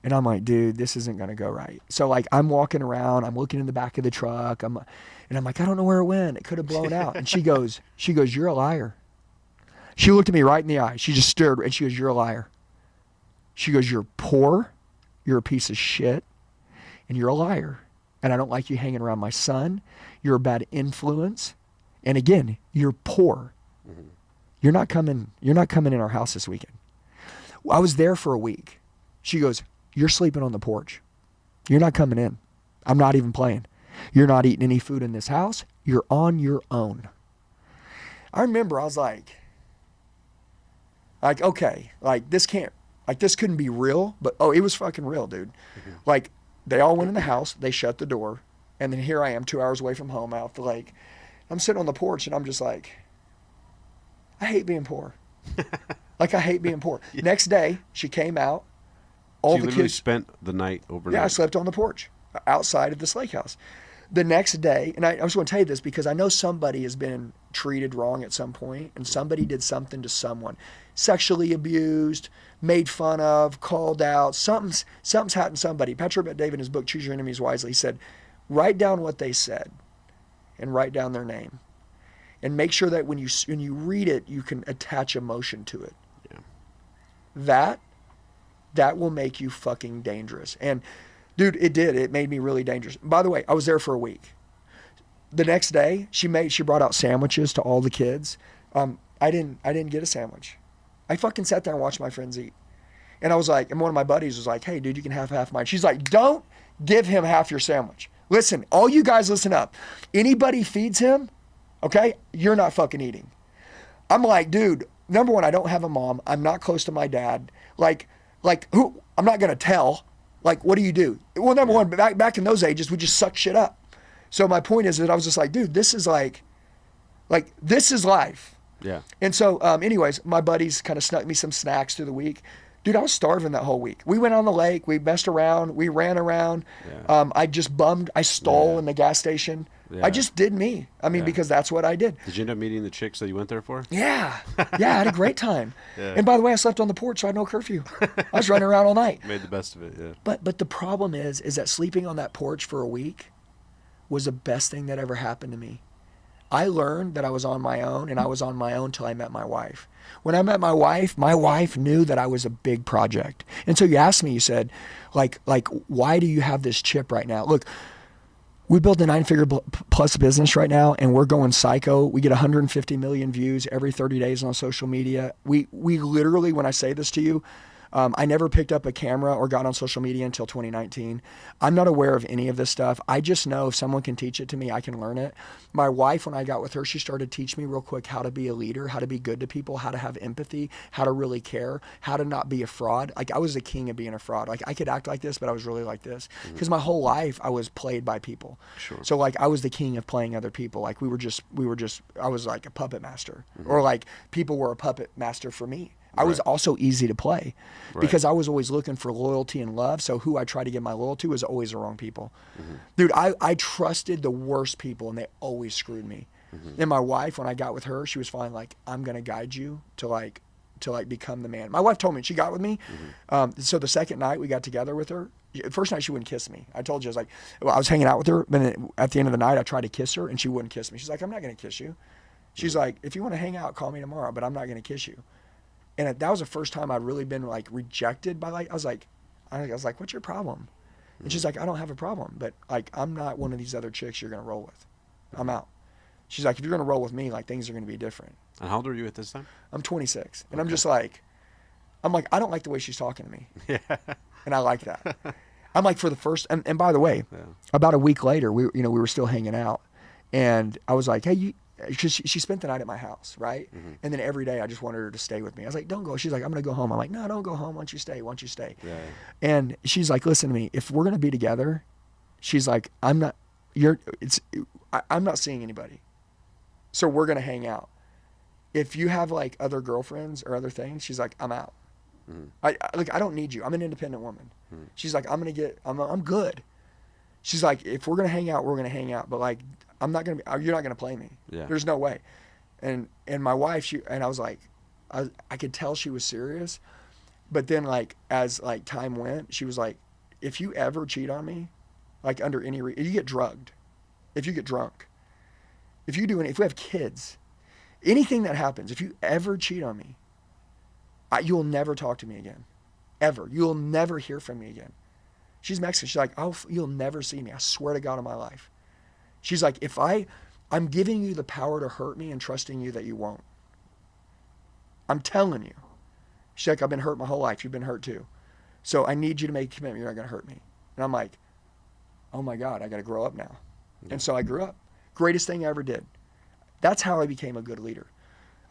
And I'm like, dude, this isn't going to go right. So like, I'm walking around, I'm looking in the back of the truck. And I'm like, I don't know where it went. It could have blown out. And she goes, you're a liar. She looked at me right in the eye. She just stared and she goes, you're a liar. She goes, you're poor. You're a piece of shit. And you're a liar. And I don't like you hanging around my son. You're a bad influence. And again, you're poor. Mm-hmm. You're not coming in our house this weekend. I was there for a week. She goes, you're sleeping on the porch. You're not coming in. I'm not even playing. You're not eating any food in this house. You're on your own. I remember I was like, okay, like this couldn't be real, but it was fucking real, dude. Mm-hmm. Like they all went in the house, they shut the door, and then here I am 2 hours away from home out the lake. I'm sitting on the porch and I'm just like, I hate being poor. Like I hate being poor. Yeah. Next day, she came out. All so the literally kids spent the night overnight. Yeah, I slept on the porch outside of this lake house. The next day, and I was going to tell you this because I know somebody has been treated wrong at some point, and somebody did something to someone, sexually abused, made fun of, called out. Something's happened to somebody. Patrick Bet-David in his book Choose Your Enemies Wisely said, write down what they said, and write down their name, and make sure that when you read it, you can attach emotion to it. Yeah. That will make you fucking dangerous. And dude, it did. It made me really dangerous. By the way, I was there for a week. The next day, she brought out sandwiches to all the kids. I didn't get a sandwich. I fucking sat there and watched my friends eat. And I was like, and one of my buddies was like, hey dude, you can have half mine. She's like, don't give him half your sandwich. Listen, all you guys listen up. Anybody feeds him, okay, you're not fucking eating. I'm like, dude, number one, I don't have a mom. I'm not close to my dad. Like who? I'm not gonna tell. Like, what do you do? Well, number one, back in those ages, we just suck shit up. So my point is that I was just like, dude, this is like this is life. Yeah. And so, anyways, my buddies kind of snuck me some snacks through the week. Dude, I was starving that whole week. We went on the lake, we messed around, we ran around. Yeah. I stole in the gas station. Yeah. I just did me. I mean, because that's what I did. Did you end up meeting the chicks that you went there for? Yeah. Yeah, I had a great time. Yeah. And by the way, I slept on the porch, so I had no curfew. I was running around all night. Made the best of it, yeah. But the problem is that sleeping on that porch for a week was the best thing that ever happened to me. I learned that I was on my own, and I was on my own till I met my wife. When I met my wife knew that I was a big project. And so you asked me, you said, like, why do you have this chip right now? Look, we built a 9-figure plus business right now, and we're going psycho. We get 150 million views every 30 days on social media. We literally, when I say this to you, I never picked up a camera or got on social media until 2019. I'm not aware of any of this stuff. I just know if someone can teach it to me, I can learn it. My wife, when I got with her, she started to teach me real quick how to be a leader, how to be good to people, how to have empathy, how to really care, how to not be a fraud. Like, I was the king of being a fraud. Like, I could act like this, but I was really like this. Because my whole life I was played by people. Sure. So like I was the king of playing other people. Like we were just I was like a puppet master. Or like people were a puppet master for me. I was also easy to play because I was always looking for loyalty and love. So who I tried to give my loyalty to was always the wrong people. Dude, I trusted the worst people, and they always screwed me. And my wife, when I got with her, she was finally like, I'm going to guide you to become the man. My wife told me, she got with me. So the second night we got together with her, first night she wouldn't kiss me. I told you, I was like, well, I was hanging out with her, but then at the end of the night I tried to kiss her and she wouldn't kiss me. She's like, I'm not going to kiss you. She's like, if you want to hang out, call me tomorrow, but I'm not going to kiss you. And that was the first time I'd really been like rejected by I was like, what's your problem? And she's like, I don't have a problem, but like, I'm not one of these other chicks you're going to roll with. I'm out. She's like, if you're going to roll with me, like things are going to be different. And how old are you at this time? I'm 26. And I'm just like, I don't like the way she's talking to me. Yeah. And I like that. I'm like, for the first, and by the way, about a week later, we were still hanging out, and I was like, hey, because she spent the night at my house, right? And then every day I just wanted her to stay with me. I was like, don't go. She's like, I'm going to go home. I'm like, no, don't go home. Why don't you stay? Why don't you stay? Yeah. And she's like, listen to me. If we're going to be together, she's like, I'm not seeing anybody. So we're going to hang out. If you have like other girlfriends or other things, she's like, I'm out. I don't need you. I'm an independent woman. She's like, I'm good. She's like, if we're going to hang out, we're going to hang out. But like, you're not going to play me. Yeah. There's no way. And my wife, I was like, I could tell she was serious. But then like, as like time went, she was like, if you ever cheat on me, like under any if you get drugged, if you get drunk, if we have kids, anything that happens, if you ever cheat on me, you'll never talk to me again. Ever. You'll never hear from me again. She's Mexican. She's like, you'll never see me. I swear to God on my life. She's like, I'm giving you the power to hurt me and trusting you that you won't. I'm telling you. She's like, I've been hurt my whole life. You've been hurt too. So I need you to make a commitment. You're not going to hurt me. And I'm like, oh my God, I got to grow up now. Yeah. And so I grew up. Greatest thing I ever did. That's how I became a good leader.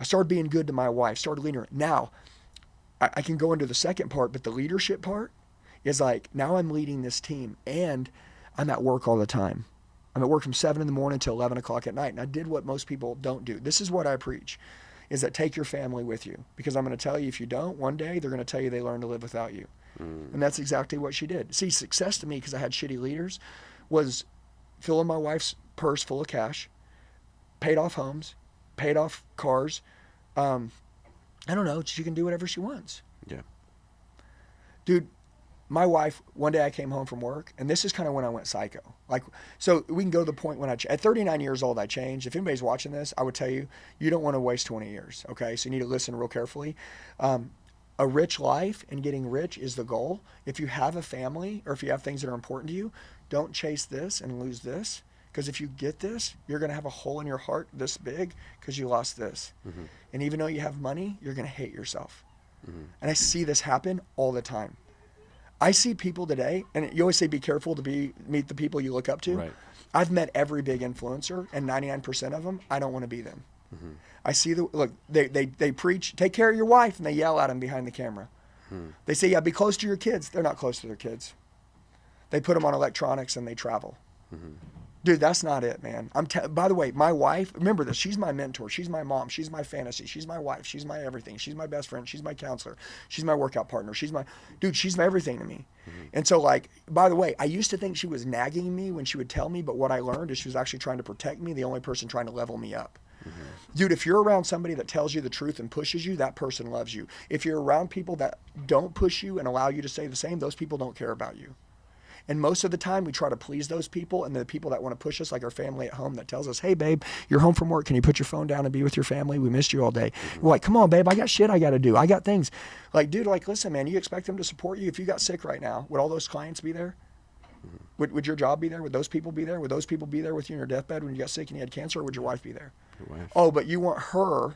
I started being good to my wife, started leading her. Now, I can go into the second part, but the leadership part is like, now I'm leading this team and I'm at work all the time. I'm at work from 7 in the morning till 11 o'clock at night. And I did what most people don't do. This is what I preach, is that take your family with you. Because I'm going to tell you, if you don't, one day they're going to tell you they learn to live without you. And that's exactly what she did. See, success to me, because I had shitty leaders, was filling my wife's purse full of cash, paid off homes, paid off cars. I don't know. She can do whatever she wants. Yeah. Dude, my wife, one day I came home from work, and this is kind of when I went psycho. Like, so we can go to the point when at 39 years old, I changed. If anybody's watching this, I would tell you, you don't want to waste 20 years, okay? So you need to listen real carefully. A rich life and getting rich is the goal. If you have a family or if you have things that are important to you, don't chase this and lose this. Because if you get this, you're going to have a hole in your heart this big because you lost this. And even though you have money, you're going to hate yourself. And I see this happen all the time. I see people today, and you always say be careful to meet the people you look up to. Right. I've met every big influencer, and 99% of them, I don't want to be them. I see they preach, take care of your wife, and they yell at them behind the camera. They say, yeah, be close to your kids. They're not close to their kids. They put them on electronics and they travel. Dude, that's not it, man. By the way, my wife, remember this, she's my mentor. She's my mom. She's my fantasy. She's my wife. She's my everything. She's my best friend. She's my counselor. She's my workout partner. She's my everything to me. And so, like, by the way, I used to think she was nagging me when she would tell me, but what I learned is she was actually trying to protect me, the only person trying to level me up. Dude, if you're around somebody that tells you the truth and pushes you, that person loves you. If you're around people that don't push you and allow you to say the same, those people don't care about you. And most of the time we try to please those people, and the people that want to push us, like our family at home that tells us, hey babe, you're home from work, can you put your phone down and be with your family? We missed you all day. We're like, come on babe, I got shit I got to do. I got things. Like, dude, like, listen man, you expect them to support you? If you got sick right now, would all those clients be there? Would your job be there? Would those people be there? Would those people be there with you in your deathbed when you got sick and you had cancer, or would your wife be there? Your wife. Oh, but you want her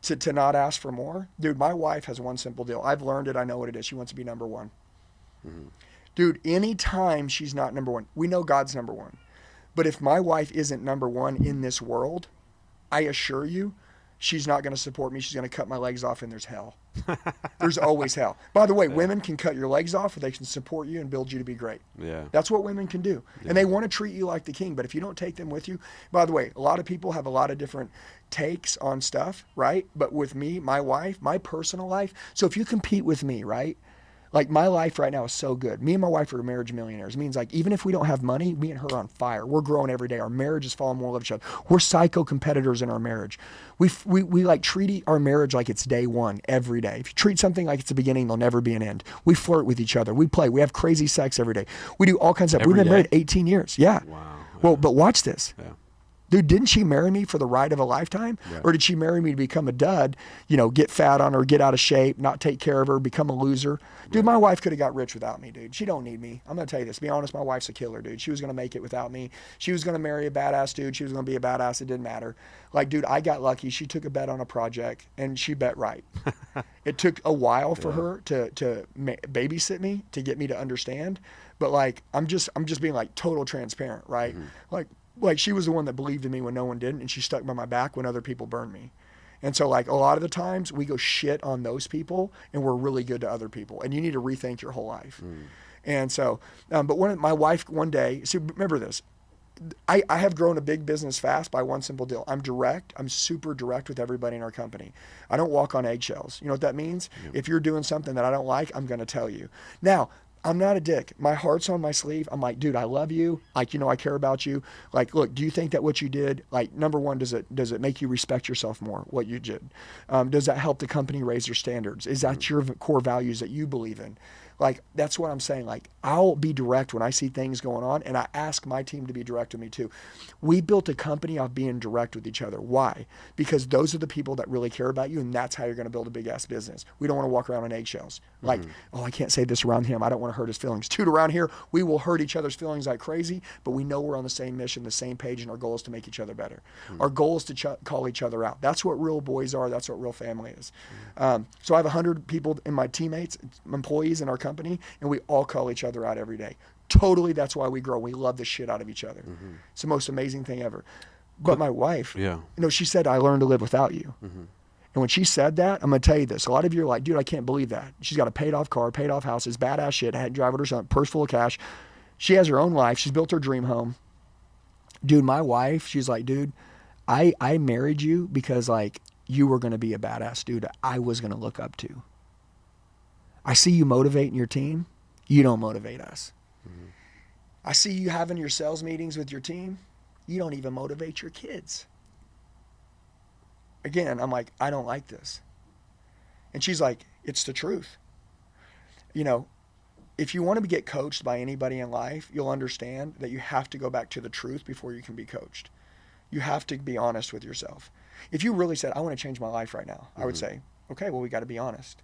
to not ask for more? Dude, my wife has one simple deal. I've learned it. I know what it is. She wants to be number one. Dude, anytime she's not number one, we know God's number one. But if my wife isn't number one in this world, I assure you, she's not going to support me. She's going to cut my legs off, and there's hell. There's always hell. By the way, women can cut your legs off, or they can support you and build you to be great. Yeah. That's what women can do. Yeah. And they want to treat you like the king. But if you don't take them with you, by the way, a lot of people have a lot of different takes on stuff, right? But with me, my wife, my personal life. So if you compete with me, right? Like my life right now is so good. Me and my wife are marriage millionaires. It means like even if we don't have money, me and her are on fire. We're growing every day. Our marriage is falling more in love with each other. We're psycho competitors in our marriage. We like treat our marriage like it's day one every day. If you treat something like it's the beginning, there'll never be an end. We flirt with each other. We play. We have crazy sex every day. We do all kinds of stuff. We've been married 18 years. Yeah. Wow. Well, but watch this. Yeah. Dude, didn't she marry me for the ride of a lifetime? Yeah. Or did she marry me to become a dud, you know, get fat on her, get out of shape, not take care of her, become a loser? Dude, my wife could have got rich without me, dude. She don't need me. I'm going to tell you this. To be honest, my wife's a killer, dude. She was going to make it without me. She was going to marry a badass dude. She was going to be a badass. It didn't matter. Like, dude, I got lucky. She took a bet on a project, and she bet right. It took a while for her to babysit me, to get me to understand. But, like, I'm just being, like, total transparent, right? Mm-hmm. Like she was the one that believed in me when no one didn't, and she stuck by my back when other people burned me. And so like a lot of the times we go shit on those people and we're really good to other people, and you need to rethink your whole life. And so, but my wife one day, see, remember this, I have grown a big business fast by one simple deal. I'm direct. I'm super direct with everybody in our company. I don't walk on eggshells. You know what that means? If you're doing something that I don't like, I'm going to tell you. Now, I'm not a dick. My heart's on my sleeve. I'm like, dude, I love you. Like, you know, I care about you. Like, look, do you think that what you did, like, number one, does it make you respect yourself more, what you did? Does that help the company raise their standards? Is that your core values that you believe in? Like, that's what I'm saying. Like, I'll be direct when I see things going on, and I ask my team to be direct with me too. We built a company off being direct with each other. Why? Because those are the people that really care about you, and that's how you're going to build a big-ass business. We don't want to walk around on eggshells. Like, oh, I can't say this around him. I don't want to hurt his feelings. Dude, around here, we will hurt each other's feelings like crazy, but we know we're on the same mission, the same page, and our goal is to make each other better. Our goal is to call each other out. That's what real boys are. That's what real family is. So I have 100 people in my teammates, employees in our company, and we all call each other out every day. Totally, that's why we grow. We love the shit out of each other. It's the most amazing thing ever. But my wife, you know, she said, I learned to live without you. And when she said that, I'm going to tell you this. A lot of you are like, dude, I can't believe that. She's got a paid off car, paid off houses, badass shit, had to drive with her son, purse full of cash. She has her own life. She's built her dream home. Dude, my wife, she's like, dude, I married you because like you were going to be a badass dude I was going to look up to. I see you motivating your team. You don't motivate us. I see you having your sales meetings with your team. You don't even motivate your kids. Again, I'm like, I don't like this. And she's like, it's the truth. You know, if you want to get coached by anybody in life, you'll understand that you have to go back to the truth before you can be coached. You have to be honest with yourself. If you really said, I want to change my life right now, I would say, okay, well, we got to be honest.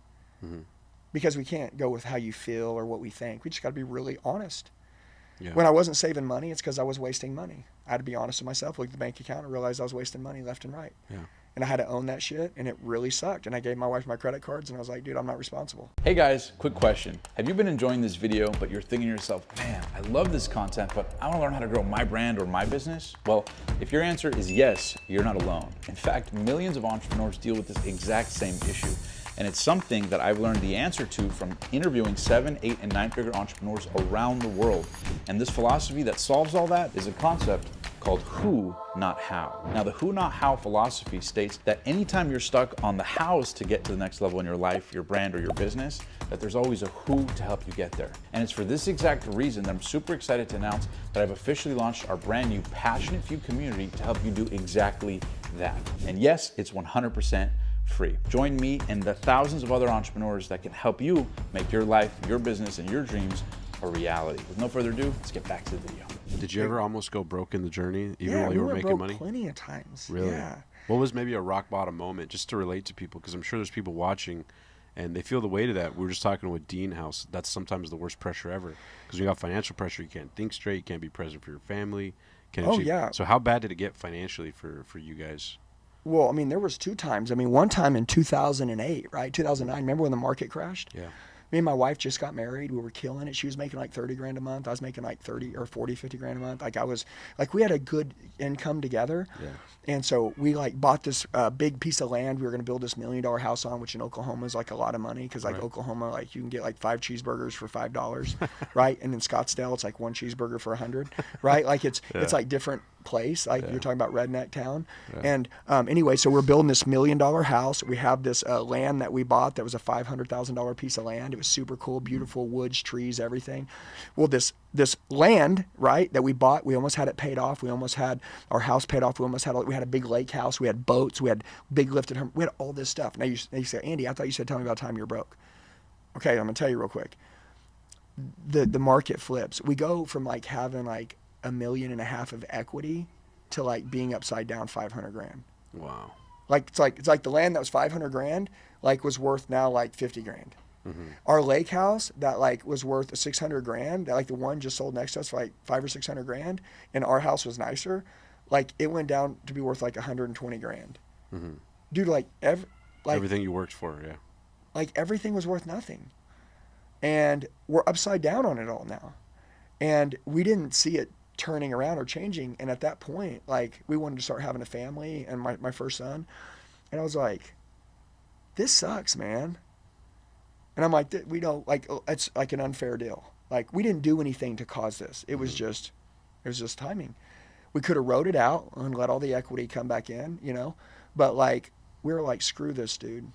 Because we can't go with how you feel or what we think. We just got to be really honest. When I wasn't saving money, it's because I was wasting money. I had to be honest with myself, look at the bank account, and realize I was wasting money left and right. And I had to own that shit, and it really sucked. And I gave my wife my credit cards, and I was like, dude, I'm not responsible. Hey guys, quick question. Have you been enjoying this video, but you're thinking to yourself, man, I love this content, but I want to learn how to grow my brand or my business? Well, if your answer is yes, you're not alone. In fact, millions of entrepreneurs deal with this exact same issue. And it's something that I've learned the answer to from interviewing 7, 8, and 9-figure entrepreneurs around the world. And this philosophy that solves all that is a concept called who, not how. Now, the who, not how philosophy states that anytime you're stuck on the hows to get to the next level in your life, your brand, or your business, that there's always a who to help you get there. And it's for this exact reason that I'm super excited to announce that I've officially launched our brand new Passionate Few community to help you do exactly that. And yes, it's 100% free. Join me and the thousands of other entrepreneurs that can help you make your life, your business, and your dreams a reality. With no further ado, let's get back to the video. Did you ever almost go broke in the journey, even Yeah, while we you were went making broke money? plenty of times. Really? Yeah. What was maybe a rock bottom moment, just to relate to people? Because I'm sure there's people watching, and they feel the weight of that. We were just talking with Dean House. That's sometimes the worst pressure ever. Because when you got financial pressure, you can't think straight. You can't be present for your family. Can't Oh, achieve. yeah. So how bad did it get financially for you guys? Well, I mean, there was 2 times. I mean, one time in 2008, right? 2009. Remember when the market crashed? Yeah. Me and my wife just got married. We were killing it. She was making like 30 grand a month. I was making like 30 or 40, 50 grand a month. We had a good income together. Yeah. And so we like bought this big piece of land. We were going to build this $1 million house on, which in Oklahoma is like a lot of money. Cause like Oklahoma, like you can get like 5 cheeseburgers for $5, right? And in Scottsdale, it's like 1 cheeseburger for $100, right? Like it's like different place. Like you're talking about redneck town. And anyway, so we're building this $1 million house. We have this land that we bought that was a $500,000 piece of land. It was super cool, beautiful woods, trees, everything. Well, this land, right, that we bought, we almost had it paid off. We almost had our house paid off. We had a big lake house. We had boats. We had big lifted home. We had all this stuff. Now you say, Andy, I thought you said tell me about the time you're broke. Okay, I'm gonna tell you real quick. The market flips. We go from like having like $1.5 million of equity to like being upside down 500 grand. Wow. Like it's like the land that was 500 grand like was worth now like 50 grand. Mm-hmm. Our lake house that like was worth 600 grand, that like the one just sold next to us for like 500 or 600 grand, and our house was nicer, like it went down to be worth like 120 grand. Mm-hmm. Dude, like everything you worked for, yeah. Like everything was worth nothing, and we're upside down on it all now, and we didn't see it turning around or changing. And at that point, like we wanted to start having a family and my first son, and I was like, this sucks, man. And I'm like, we don't, like, it's like an unfair deal. Like, we didn't do anything to cause this. It was just timing. We could have wrote it out and let all the equity come back in, you know? But, like, we were like, screw this, dude.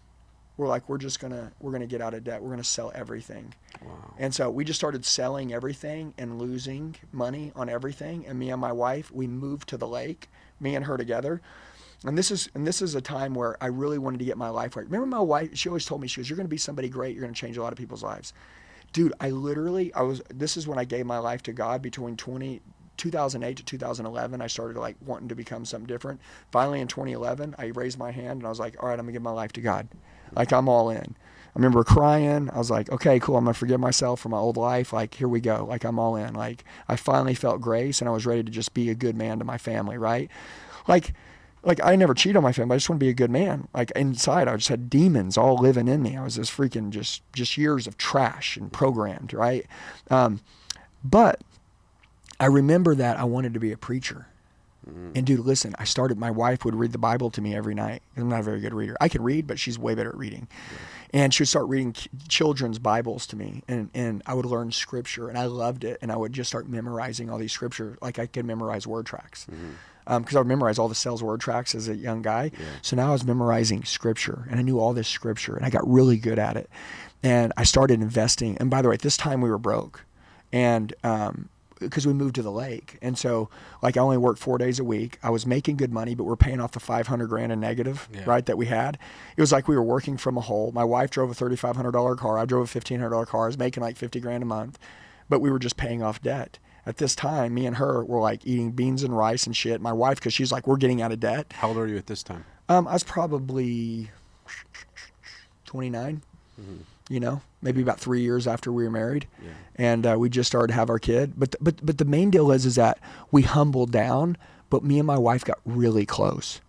We're like, we're going to get out of debt. We're going to sell everything. Wow. And so we just started selling everything and losing money on everything. And me and my wife, we moved to the lake, me and her together. And this is a time where I really wanted to get my life right. Remember my wife, she always told me, she goes, you're going to be somebody great. You're going to change a lot of people's lives. Dude, this is when I gave my life to God between 2008 to 2011. I started like wanting to become something different. Finally in 2011, I raised my hand and I was like, all right, I'm going to give my life to God. Like I'm all in. I remember crying. I was like, okay, cool. I'm going to forgive myself for my old life. Like, here we go. Like I'm all in. Like I finally felt grace and I was ready to just be a good man to my family. Right. Like I never cheat on my family. I just want to be a good man. Like inside, I just had demons all living in me. I was this freaking just years of trash and programmed, right? But I remember that I wanted to be a preacher. And dude, listen, my wife would read the Bible to me every night. I'm not a very good reader. I can read, but she's way better at reading. Yeah. And she would start reading children's Bibles to me, and I would learn scripture, and I loved it. And I would just start memorizing all these scripture, like I could memorize word tracks. Because I would memorize all the sales word tracks as a young guy. Yeah. So now I was memorizing scripture, and I knew all this scripture, and I got really good at it. And I started investing. And by the way, at this time we were broke, and because we moved to the lake, and so like I only worked 4 days a week. I was making good money, but we're paying off the 500 grand in negative, right, that we had. It was like we were working from a hole. My wife drove a $3,500 car. I drove a $1,500 car. I was making like 50 grand a month, but we were just paying off debt. At this time, me and her were like eating beans and rice and shit. My wife, because she's like, we're getting out of debt. How old are you at this time? I was probably 29, you know, maybe about 3 years after we were married. Yeah. And we just started to have our kid. But the main deal is that we humbled down, but me and my wife got really close.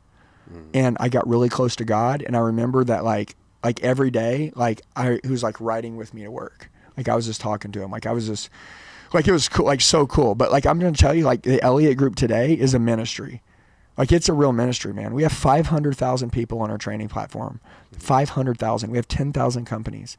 And I got really close to God. And I remember that like every day, he was like riding with me to work. Like I was just talking to him. Like I was just... Like it was cool, like so cool. But like I'm going to tell you, like the Elliott group today is a ministry. Like it's a real ministry, man. We have 500,000 people on our training platform. 500,000. We have 10,000 companies.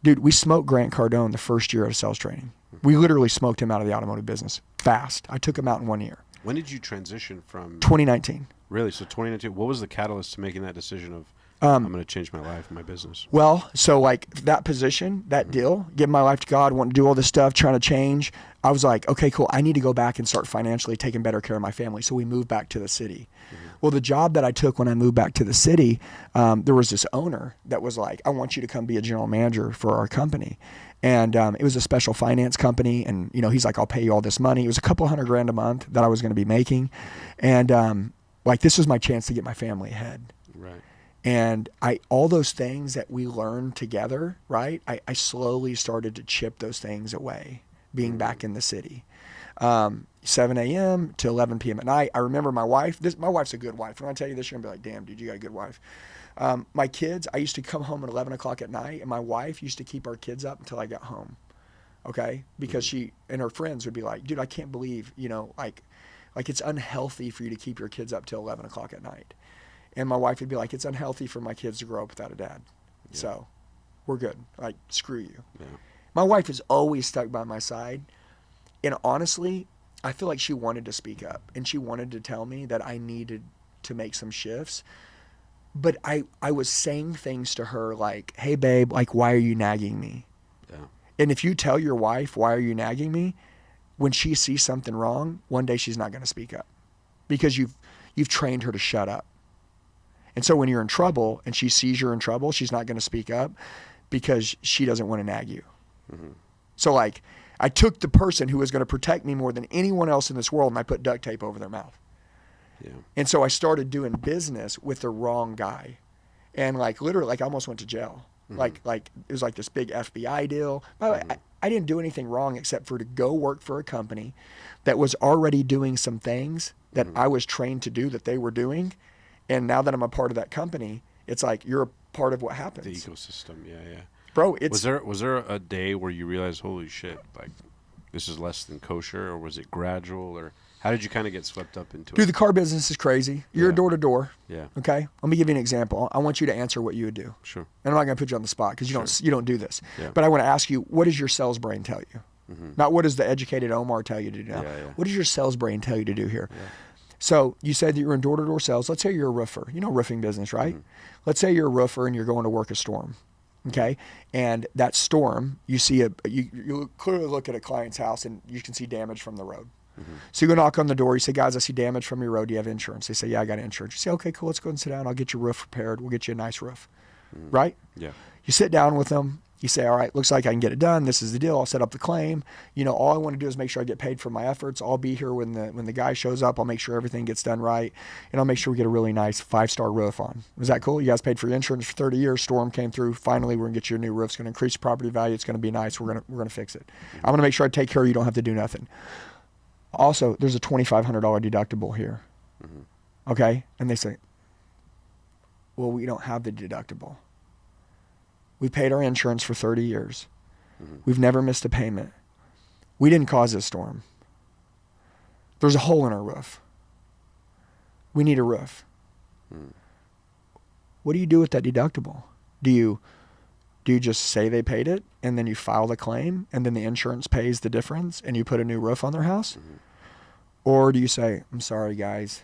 Dude, we smoked Grant Cardone the first year of sales training. We literally smoked him out of the automotive business fast. I took him out in 1 year. When did you transition from? 2019. Really? So 2019. What was the catalyst to making that decision of I'm going to change my life and my business? Well, so like that position, that deal, giving my life to God, wanting to do all this stuff, trying to change. I was like, okay, cool. I need to go back and start financially taking better care of my family. So we moved back to the city. Well, the job that I took when I moved back to the city, there was this owner that was like, I want you to come be a general manager for our company. And it was a special finance company. And, he's like, I'll pay you all this money. It was a couple $100,000 a month that I was going to be making. And this was my chance to get my family ahead. Right. And all those things that we learned together, right? I slowly started to chip those things away, being back in the city. 7 a.m. to 11 p.m. at night. I remember my wife. My wife's a good wife. When I tell you this, you're going to be like, damn, dude, you got a good wife. My kids, I used to come home at 11 o'clock at night, and my wife used to keep our kids up until I got home, okay? Because she and her friends would be like, dude, I can't believe, like it's unhealthy for you to keep your kids up till 11 o'clock at night. And my wife would be like, it's unhealthy for my kids to grow up without a dad. Yeah. So we're good. Like, screw you. Yeah. My wife is always stuck by my side. And honestly, I feel like she wanted to speak up, and she wanted to tell me that I needed to make some shifts. But I was saying things to her like, hey, babe, like, why are you nagging me? Yeah. And if you tell your wife, why are you nagging me? When she sees something wrong, one day she's not going to speak up because you've trained her to shut up. And so when you're in trouble and she sees you're in trouble, she's not going to speak up because she doesn't want to nag you. Mm-hmm. So like, I took the person who was going to protect me more than anyone else in this world, and I put duct tape over their mouth. Yeah. And so I started doing business with the wrong guy. And like literally, like I almost went to jail. Mm-hmm. Like it was like this big FBI deal. By the way, I didn't do anything wrong except for to go work for a company that was already doing some things that I was trained to do that they were doing. And now that I'm a part of that company, it's like you're a part of what happens. The ecosystem, yeah. Bro, it's... Was there a day where you realized, holy shit, like this is less than kosher, or was it gradual, or how did you kind of get swept up into it? Dude, the car business is crazy. You're door to door. Yeah. Okay? Let me give you an example. I want you to answer what you would do. Sure. And I'm not going to put you on the spot because you don't do this. Yeah. But I want to ask you, what does your sales brain tell you? Mm-hmm. Not what does the educated Omar tell you to do now. Yeah. What does your sales brain tell you to do here? Yeah. So you said that you're in door-to-door sales. Let's say you're a roofer. You know roofing business, right? Mm-hmm. Let's say you're a roofer and you're going to work a storm, okay? And that storm, you see you clearly look at a client's house and you can see damage from the road. Mm-hmm. So you go knock on the door. You say, guys, I see damage from your road. Do you have insurance? They say, yeah, I got insurance. You say, okay, cool. Let's go and sit down. I'll get your roof repaired. We'll get you a nice roof, right? Yeah. You sit down with them. You say, all right, looks like I can get it done. This is the deal. I'll set up the claim. All I want to do is make sure I get paid for my efforts. I'll be here when the guy shows up. I'll make sure everything gets done right. And I'll make sure we get a really nice 5-star roof on. Was that cool? You guys paid for your insurance for 30 years. Storm came through. Finally, we're going to get you a new roof. It's going to increase property value. It's going to be nice. We're going to fix it. I'm going to make sure I take care of you. You don't have to do nothing. Also, there's a $2,500 deductible here. Mm-hmm. Okay? And they say, well, we don't have the deductible. We paid our insurance for 30 years. Mm-hmm. We've never missed a payment. We didn't cause this storm. There's a hole in our roof. We need a roof. Mm. What do you do with that deductible? Do you just say they paid it and then you file the claim and then the insurance pays the difference and you put a new roof on their house? Mm-hmm. Or do you say, I'm sorry, guys.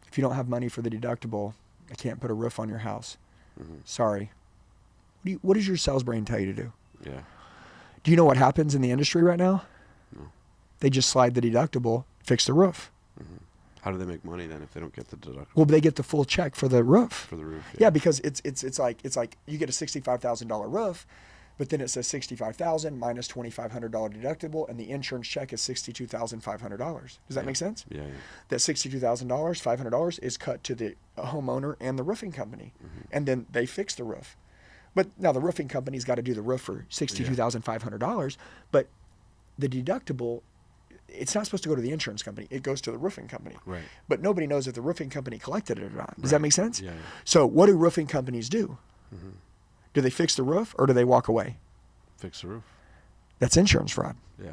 If you don't have money for the deductible, I can't put a roof on your house. Mm-hmm. Sorry. What does your sales brain tell you to do? Yeah. Do you know what happens in the industry right now? No. They just slide the deductible, fix the roof. Mm-hmm. How do they make money then if they don't get the deductible? Well, they get the full check for the roof. For the roof. Yeah, because it's like you get a $65,000 roof, but then it says $65,000 minus $2,500 deductible, and the insurance check is $62,500. Does that make sense? Yeah. That $62,000, $500 is cut to the homeowner and the roofing company, and then they fix the roof. But now the roofing company's got to do the roof for $62,500, but the deductible, it's not supposed to go to the insurance company. It goes to the roofing company. Right. But nobody knows if the roofing company collected it or not. Does that make sense? Yeah. So what do roofing companies do? Mm-hmm. Do they fix the roof or do they walk away? Fix the roof. That's insurance fraud. Yeah.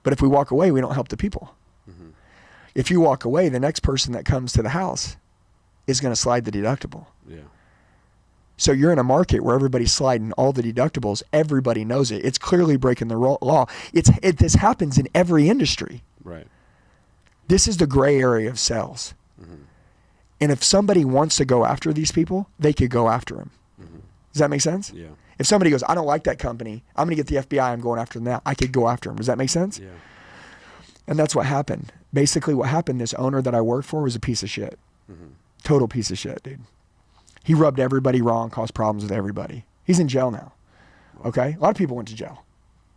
But if we walk away, we don't help the people. Mm-hmm. If you walk away, the next person that comes to the house is going to slide the deductible. Yeah. So you're in a market where everybody's sliding all the deductibles. Everybody knows it. It's clearly breaking the law. This happens in every industry. Right. This is the gray area of sales. Mm-hmm. And if somebody wants to go after these people, they could go after them. Mm-hmm. Does that make sense? Yeah. If somebody goes, I don't like that company, I'm going to get the FBI, I'm going after them now, I could go after them. Does that make sense? Yeah. And that's what happened. basically what happened, this owner that I worked for was a piece of shit. Total piece of shit, dude. He rubbed everybody wrong, caused problems with everybody. He's in jail now. Okay? A lot of people went to jail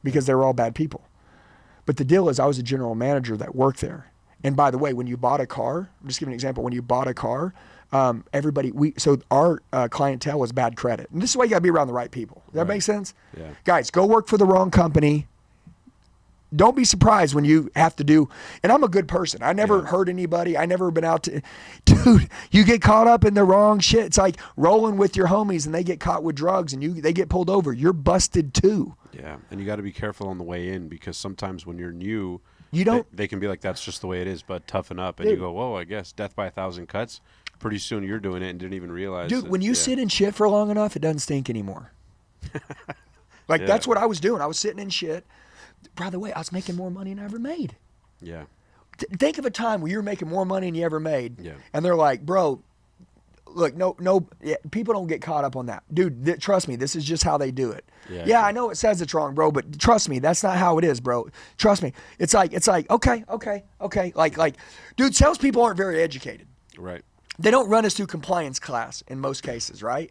because they were all bad people. But the deal is I was a general manager that worked there. And by the way, when you bought a car, I'm just giving an example, when you bought a car, our clientele was bad credit. And this is why you got to be around the right people. Does that make sense? Yeah. Guys, go work for the wrong company. Don't be surprised when you have to do, and I'm a good person. I never hurt anybody. I never been out to, dude, you get caught up in the wrong shit. It's like rolling with your homies and they get caught with drugs and they get pulled over. You're busted too. Yeah. And you got to be careful on the way in because sometimes when you're new, they can be like, that's just the way it is, but toughen up. And you go, whoa, I guess death by 1,000 cuts. Pretty soon you're doing it and didn't even realize. Dude, when you sit in shit for long enough, it doesn't stink anymore. That's what I was doing. I was sitting in shit. By the way, I was making more money than I ever made. Yeah. Think of a time where you were making more money than you ever made. Yeah. And they're like, bro, look, people don't get caught up on that. Dude, trust me, this is just how they do it. Yeah, I know it says it's wrong, bro, but trust me, that's not how it is, bro. Trust me. It's like, okay. Like, dude, salespeople aren't very educated. Right. They don't run us through compliance class in most cases, right?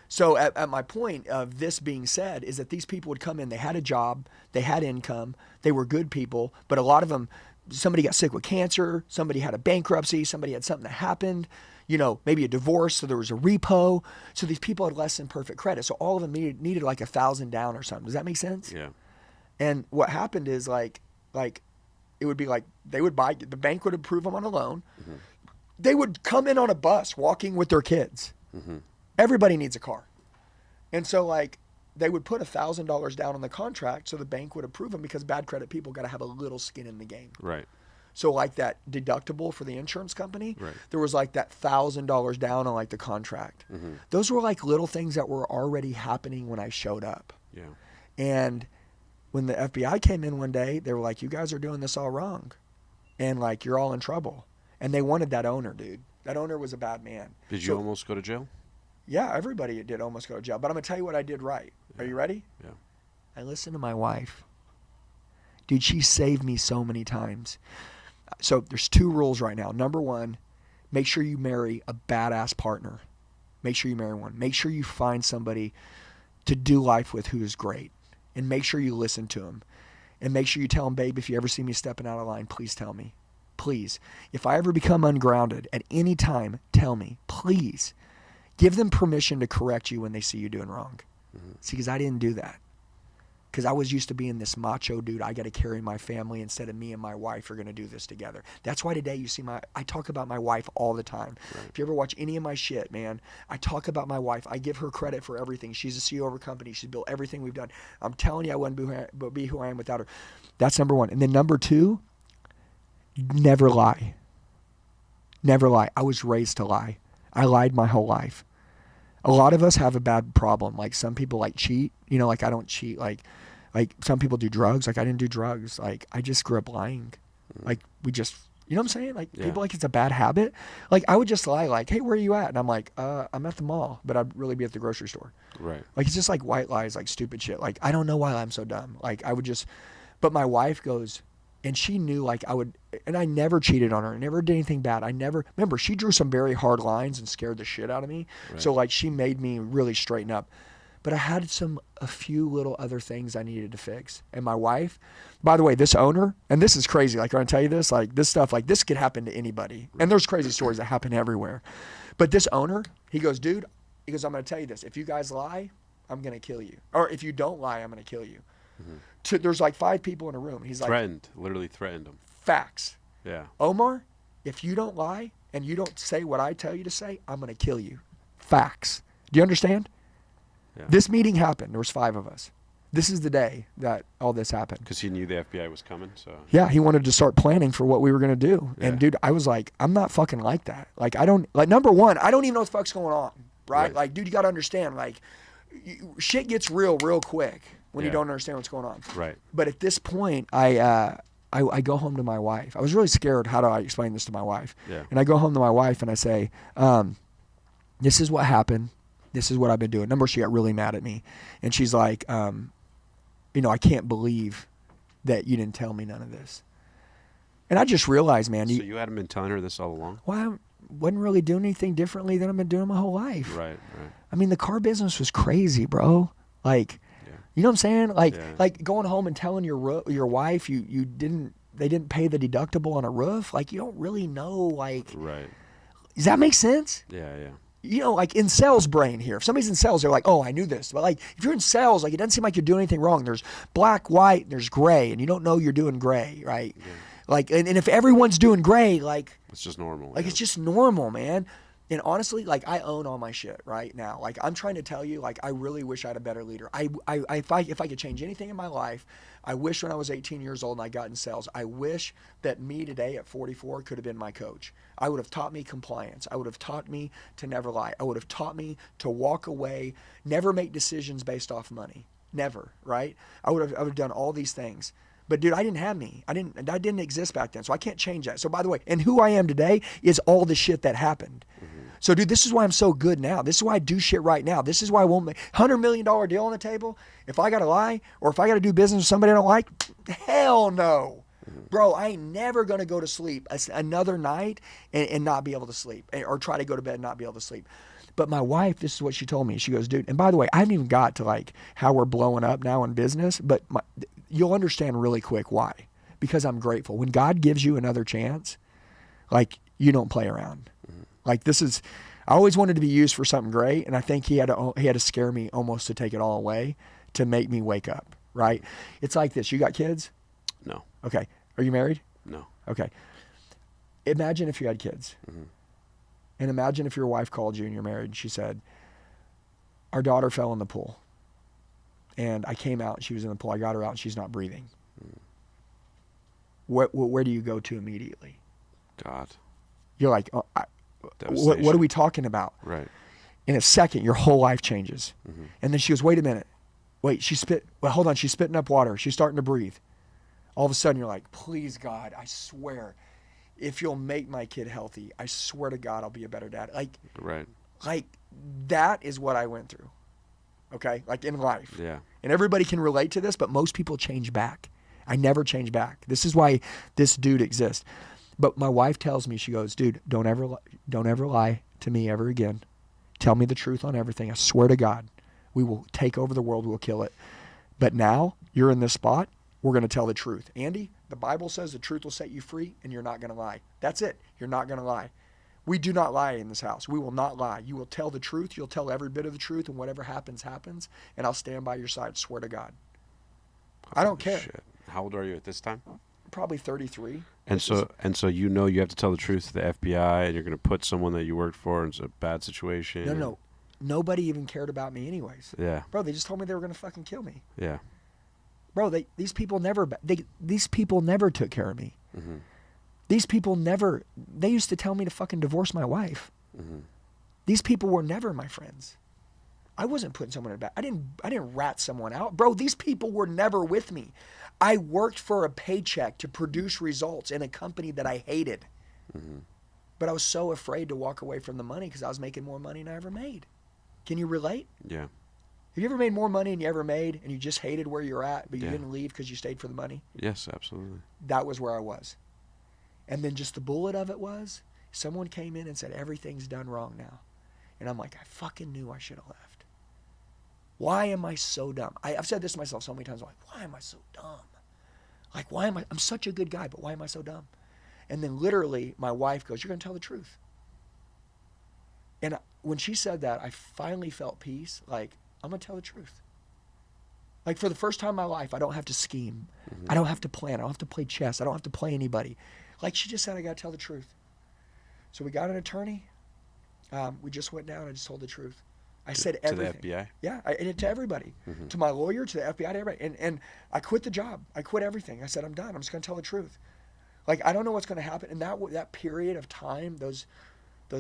So at my point of this being said is that these people would come in, they had a job, they had income, they were good people, but a lot of them, somebody got sick with cancer, somebody had a bankruptcy, somebody had something that happened, maybe a divorce, so there was a repo. So these people had less than perfect credit. So all of them needed like 1,000 down or something. Does that make sense? Yeah. And what happened is like it would be like they would buy, the bank would approve them on a loan. They would come in on a bus walking with their kids. Everybody needs a car. And so like they would put $1,000 down on the contract so the bank would approve them because bad credit people got to have a little skin in the game. Right. So like that deductible for the insurance company, there was like that $1,000 down on like the contract. Those were like little things that were already happening when I showed up. Yeah. And when the FBI came in one day, they were like, you guys are doing this all wrong. And like, you're all in trouble. And they wanted that owner, dude. That owner was a bad man. Did you almost go to jail? Yeah, everybody did almost go to jail. But I'm going to tell you what I did right. Are you ready? Yeah. I listened to my wife. Dude, she saved me so many times. So there's 2 rules right now. Number 1, make sure you marry a badass partner. Make sure you marry one. Make sure you find somebody to do life with who is great. And make sure you listen to him. And make sure you tell him, babe, if you ever see me stepping out of line, please tell me. Please. If I ever become ungrounded at any time, tell me. Please. Give them permission to correct you when they see you doing wrong. See, because I didn't do that. Because I was used to being this macho dude. I got to carry my family instead of me and my wife are going to do this together. That's why today you see I talk about my wife all the time. Right. If you ever watch any of my shit, man, I talk about my wife. I give her credit for everything. She's the CEO of her company. She's built everything we've done. I'm telling you, I wouldn't be who I am without her. That's number 1. And then number 2, never lie. Never lie. I was raised to lie. I lied my whole life. A lot of us have a bad problem. Like some people like cheat, like I don't cheat. Like some people do drugs. Like I didn't do drugs. Like I just grew up lying. Like we just, you know what I'm saying? Like people like it's a bad habit. Like I would just lie like, hey, where are you at? And I'm like, I'm at the mall, but I'd really be at the grocery store. Right. Like it's just like white lies, like stupid shit. Like I don't know why I'm so dumb. Like I would just, but my wife goes, and she knew like I would, and I never cheated on her. I never did anything bad. Remember, she drew some very hard lines and scared the shit out of me. Right. So like she made me really straighten up. But I had a few little other things I needed to fix. And my wife, by the way, this owner, and this is crazy. Like I'm going to tell you this, like this stuff, like this could happen to anybody. And there's crazy stories that happen everywhere. But this owner, he goes, dude, I'm going to tell you this. If you guys lie, I'm going to kill you. Or if you don't lie, I'm going to kill you. There's like 5 people in a room. He's like literally threatened them. Facts. Yeah. Omar, if you don't lie and you don't say what I tell you to say, I'm going to kill you. Facts. Do you understand? Yeah. This meeting happened. There was 5 of us. This is the day that all this happened. Because he knew the FBI was coming. So yeah, he wanted to start planning for what we were going to do. Yeah. And dude, I was like, I'm not fucking like that. Like number 1, I don't even know what the fuck's going on. Right? Like, dude, you got to understand, like shit gets real quick when you don't understand what's going on. Right. But at this point, I go home to my wife. I was really scared. How do I explain this to my wife? Yeah. And I go home to my wife and I say, this is what happened. This is what I've been doing. Number, she got really mad at me. And she's like, I can't believe that you didn't tell me none of this. And I just realized, man, So you hadn't been telling her this all along? well, I wasn't really doing anything differently than I've been doing my whole life. Right. I mean, the car business was crazy, bro. Like, you know what I'm saying? Like going home and telling your wife they didn't pay the deductible on a roof. Like, you don't really know. Like, Right. Does that make sense? Yeah. You know, like in sales brain here. If somebody's in sales, they're like, oh, I knew this. But like, if you're in sales, like, it doesn't seem like you're doing anything wrong. There's black, white, and there's gray, and you don't know you're doing gray, right? Yeah. Like, and if everyone's doing gray, like, it's just normal. Like, it's just normal, man. And honestly, like, I own all my shit right now. Like, I'm trying to tell you, like, I really wish I had a better leader. If I could change anything in my life, I wish when I was 18 years old and I got in sales, I wish that me today at 44 could have been my coach. I would have taught me compliance. I would have taught me to never lie. I would have taught me to walk away, never make decisions based off money. Never, right? I would have done all these things. But dude, I didn't have me. I didn't exist back then. So I can't change that. So by the way, and who I am today is all the shit that happened. So dude, this is why I'm so good now. This is why I do shit right now. This is why I won't make $100 million deal on the table. If I got to lie or if I got to do business with somebody I don't like, hell no. Bro, I ain't never going to go to sleep another night and not be able to sleep, or try to go to bed and not be able to sleep. But my wife, this is what she told me. She goes, dude, and by the way, I haven't even got to like how we're blowing up now in business, but you'll understand really quick why. Because I'm grateful. When God gives you another chance, like, you don't play around. Like, I always wanted to be used for something great, and I think he had to scare me almost to take it all away to make me wake up, right? It's like this. You got kids? No. Okay. Are you married? No. Okay. Imagine if you had kids. And imagine if your wife called you and you're married and she said, our daughter fell in the pool. And I came out and she was in the pool. I got her out and she's not breathing. Where do you go to immediately? God. You're like, what are we talking about? Right. In a second, your whole life changes. And then she goes, wait a minute. Wait, hold on. She's spitting up water. She's starting to breathe. All of a sudden, you're like, please, God, I swear, if you'll make my kid healthy, I swear to God, I'll be a better dad. Right. Like, that is what I went through. Okay? Like, in life. Yeah. And everybody can relate to this, but most people change back. I never change back. This is why this dude exists. But my wife tells me, she goes, dude, don't ever lie to me ever again. Tell me the truth on everything. I swear to God, we will take over the world. We'll kill it. But now you're in this spot. We're going to tell the truth. Andy, the Bible says the truth will set you free and you're not going to lie. That's it. You're not going to lie. We do not lie in this house. We will not lie. You will tell the truth. You'll tell every bit of the truth, and whatever happens, happens. And I'll stand by your side. Swear to God. I don't care. Shit. How old are you at this time? Probably 33. And so you know you have to tell the truth to the FBI, and you're going to put someone that you worked for in a bad situation. No. Nobody even cared about me anyways. Yeah. Bro, they just told me they were going to fucking kill me. Yeah. Bro, these people never took care of me. These people they used to tell me to fucking divorce my wife. These people were never my friends. I wasn't putting someone in a bad. I didn't rat someone out. Bro, these people were never with me. I worked for a paycheck to produce results in a company that I hated. But I was so afraid to walk away from the money because I was making more money than I ever made. Can you relate? Yeah. Have you ever made more money than you ever made and you just hated where you're at, but you didn't leave because you stayed for the money? Yes, absolutely. That was where I was. And then just the bullet of it was, someone came in and said, everything's done wrong now. And I'm like, I fucking knew I should have left. Why am I so dumb? I've said this to myself so many times. I'm like, why am I so dumb? Like, I'm such a good guy, but why am I so dumb? And then literally my wife goes, you're going to tell the truth. And when she said that, I finally felt peace. Like, I'm going to tell the truth. Like, for the first time in my life, I don't have to scheme. I don't have to plan. I don't have to play chess. I don't have to play anybody. Like she just said, I got to tell the truth. So we got an attorney. We just went down. I just told the truth. I said everything. To the FBI? Yeah, to everybody. To my lawyer, to the FBI, to everybody. And I quit the job. I quit everything. I said, I'm done. I'm just going to tell the truth. Like, I don't know what's going to happen. And that period of time, those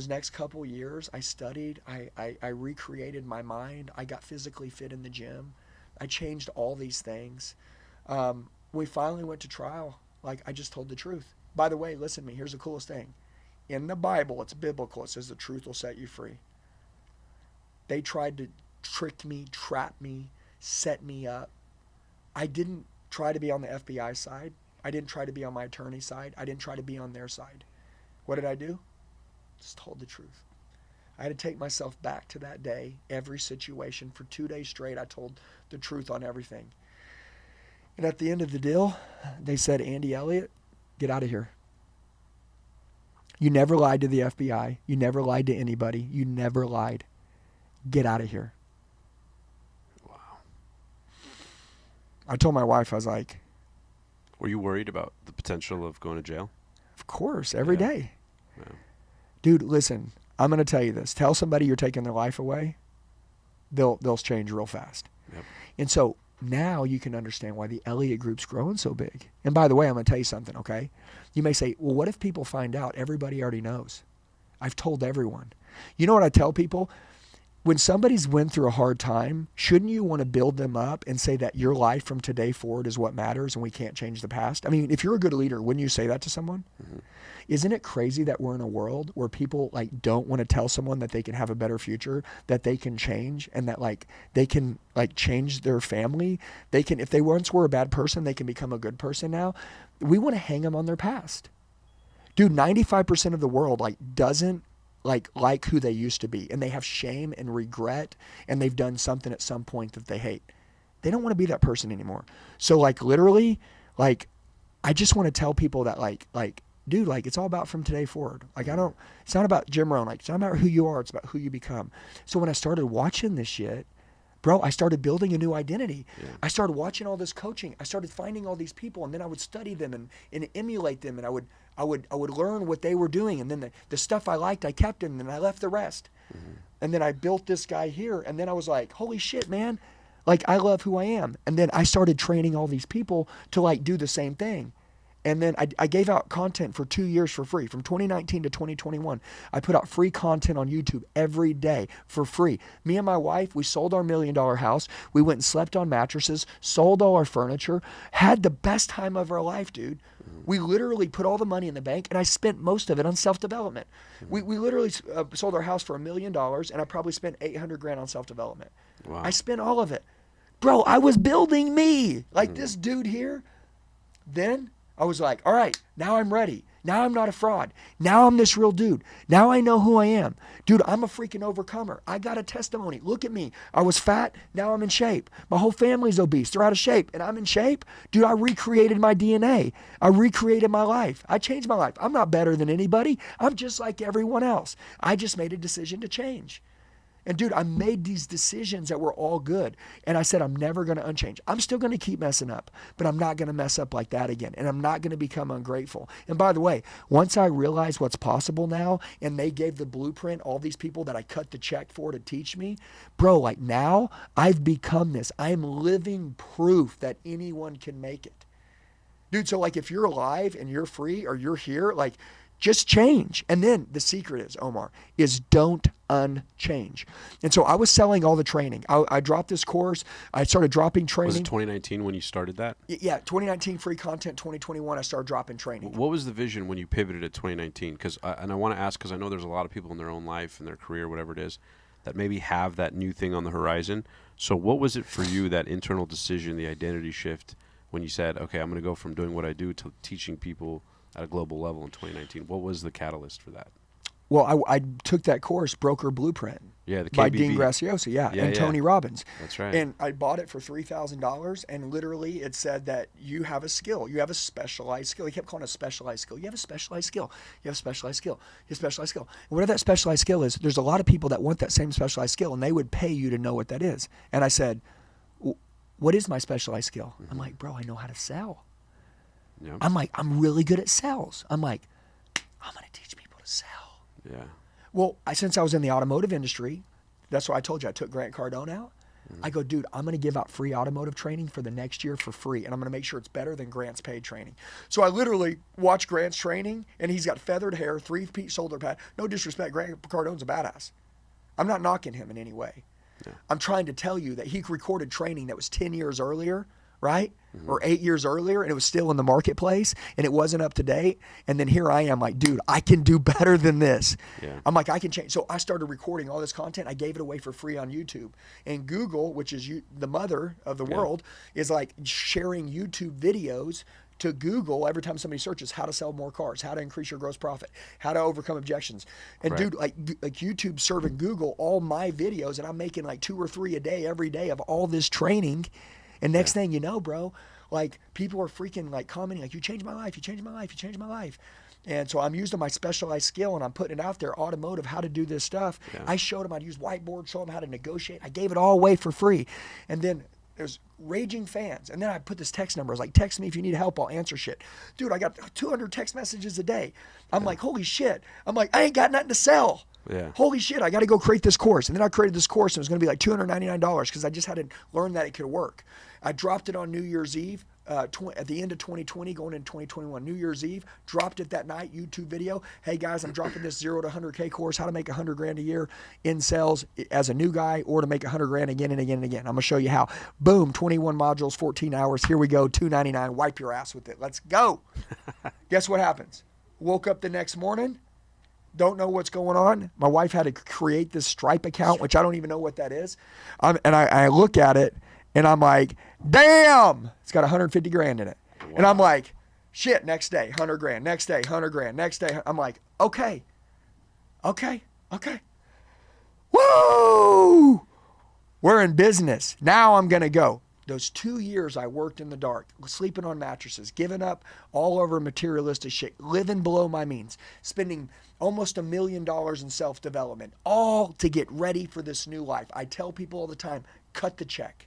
next couple years, I studied. I recreated my mind. I got physically fit in the gym. I changed all these things. We finally went to trial. Like, I just told the truth. By the way, listen to me. Here's the coolest thing. In the Bible, it's biblical. It says the truth will set you free. They tried to trick me, trap me, set me up. I didn't try to be on the FBI side. I didn't try to be on my attorney's side. I didn't try to be on their side. What did I do? Just told the truth. I had to take myself back to that day, every situation. For 2 days straight, I told the truth on everything. And at the end of the deal, they said, Andy Elliott, get out of here. You never lied to the FBI. You never lied to anybody. You never lied. Get out of here. Wow. I told my wife, I was like, Were you worried about the potential of going to jail? of course, every day. Yeah. Dude, listen, I'm going to tell you this. Tell somebody you're taking their life away, they'll change real fast. Yep. And so now you can understand why the Elliott Group's growing so big. And by the way, I'm going to tell you something, okay? You may say, well, what if people find out? Everybody already knows. I've told everyone. You know what I tell people? When somebody's went through a hard time, shouldn't you want to build them up and say that your life from today forward is what matters and we can't change the past? I mean, if you're a good leader, wouldn't you say that to someone? Mm-hmm. Isn't it crazy that we're in a world where people like don't want to tell someone that they can have a better future, that they can change, and that like they can like change their family? They can, if they once were a bad person, they can become a good person now. We want to hang them on their past. Dude, 95% of the world like doesn't like who they used to be, and they have shame and regret, and they've done something at some point that they hate. They don't want to be that person anymore. So like literally, like I just want to tell people that like dude, like it's all about from today forward. Like it's not about Jim Rohn, like it's not about who you are, it's about who you become. So when I started watching this shit, bro, I started building a new identity. Yeah. I started watching all this coaching. I started finding all these people, and then I would study them and emulate them, and I would learn what they were doing, and then the stuff I liked, I kept it, and then I left the rest. Mm-hmm. And then I built this guy here, and then I was like, holy shit, man, like I love who I am. And then I started training all these people to like do the same thing. And then I gave out content for 2 years for free. From 2019 to 2021, I put out free content on YouTube every day for free. Me and my wife, we sold our $1 million house. We went and slept on mattresses, sold all our furniture, had the best time of our life, dude. Mm-hmm. We literally put all the money in the bank, and I spent most of it on self-development. Mm-hmm. We literally sold our house for $1 million, and I probably spent $800,000 on self-development. Wow. I spent all of it. Bro, I was building me. Like this dude here. Then I was like, all right, now I'm ready. Now I'm not a fraud. Now I'm this real dude. Now I know who I am. Dude, I'm a freaking overcomer. I got a testimony. Look at me. I was fat. Now I'm in shape. My whole family's obese. They're out of shape. And I'm in shape. Dude, I recreated my DNA. I recreated my life. I changed my life. I'm not better than anybody. I'm just like everyone else. I just made a decision to change. And dude, I made these decisions that were all good. And I said, I'm never going to unchange. I'm still going to keep messing up, but I'm not going to mess up like that again. And I'm not going to become ungrateful. And by the way, once I realized what's possible now, and they gave the blueprint, all these people that I cut the check for to teach me, bro, like now I've become this. I'm living proof that anyone can make it. Dude, so like if you're alive and you're free or you're here, like just change. And then the secret is, Omar, is don't unchange. And so I was selling all the training. I dropped this course. I started dropping training. Was it 2019 when you started that? Yeah, 2019 free content, 2021 I started dropping training. What was the vision when you pivoted to 2019? And I want to ask because I know there's a lot of people in their own life and their career, whatever it is, that maybe have that new thing on the horizon. So what was it for you, that internal decision, the identity shift, when you said, okay, I'm going to go from doing what I do to teaching people at a global level in 2019? What was the catalyst for that? Well, I took that course, Broker Blueprint, the by KBB. Dean Graziosi, and Tony Robbins. That's right. And I bought it for $3,000, and literally it said that you have a skill. You have a specialized skill. He kept calling it a specialized skill. You have a specialized skill. You have a specialized skill. You have a specialized skill. And whatever that specialized skill is, there's a lot of people that want that same specialized skill, and they would pay you to know what that is. And I said, what is my specialized skill? Mm-hmm. I'm like, bro, I know how to sell. Yep. I'm like, I'm really good at sales. I'm like, I'm going to teach people to sell. Yeah. Well, since I was in the automotive industry, that's why I told you I took Grant Cardone out. Mm-hmm. I go, dude, I'm going to give out free automotive training for the next year for free, and I'm going to make sure it's better than Grant's paid training. So I literally watched Grant's training, and he's got feathered hair, 3-piece shoulder pad. No disrespect, Grant Cardone's a badass. I'm not knocking him in any way. Yeah. I'm trying to tell you that he recorded training that was 10 years earlier, right? Mm-hmm. Or 8 years earlier, and it was still in the marketplace, and it wasn't up to date. And then here I am like, dude, I can do better than this. Yeah. I'm like, I can change. So I started recording all this content. I gave it away for free on YouTube. And Google, which is the mother of the world, is like sharing YouTube videos to Google every time somebody searches how to sell more cars, how to increase your gross profit, how to overcome objections. And Right. dude, like YouTube serving Google all my videos, and I'm making like 2 or 3 a day every day of all this training. And next thing you know, bro, like people are freaking like commenting like, you changed my life, you changed my life, you changed my life. And so I'm using my specialized skill and I'm putting it out there, automotive, how to do this stuff. Yeah. I showed them, I'd use whiteboard, show them how to negotiate. I gave it all away for free. And then there's raging fans. And then I put this text number. I was like, text me if you need help, I'll answer shit. Dude, I got 200 text messages a day. I'm like, holy shit. I'm like, I ain't got nothing to sell. Yeah. Holy shit, I got to go create this course. And then I created this course and it was going to be like $299 because I just had to learn that it could work. I dropped it on New Year's Eve. At the end of 2020, going into 2021, New Year's Eve, dropped it that night, YouTube video. Hey guys, I'm dropping this 0 to 100K course, how to make 100 grand a year in sales as a new guy or to make 100 grand again and again and again. I'm gonna show you how. Boom, 21 modules, 14 hours. Here we go, $299. Wipe your ass with it. Let's go. Guess what happens? Woke up the next morning, don't know what's going on. My wife had to create this Stripe account, which I don't even know what that is. And I look at it and I'm like, damn, it's got 150 grand in it. Wow. And I'm like, shit, next day, 100 grand, next day, 100 grand, next day. I'm like, okay. Woo! We're in business. Now I'm going to go. Those 2 years I worked in the dark, sleeping on mattresses, giving up all over materialistic shit, living below my means, spending almost $1 million in self-development, all to get ready for this new life. I tell people all the time, cut the check.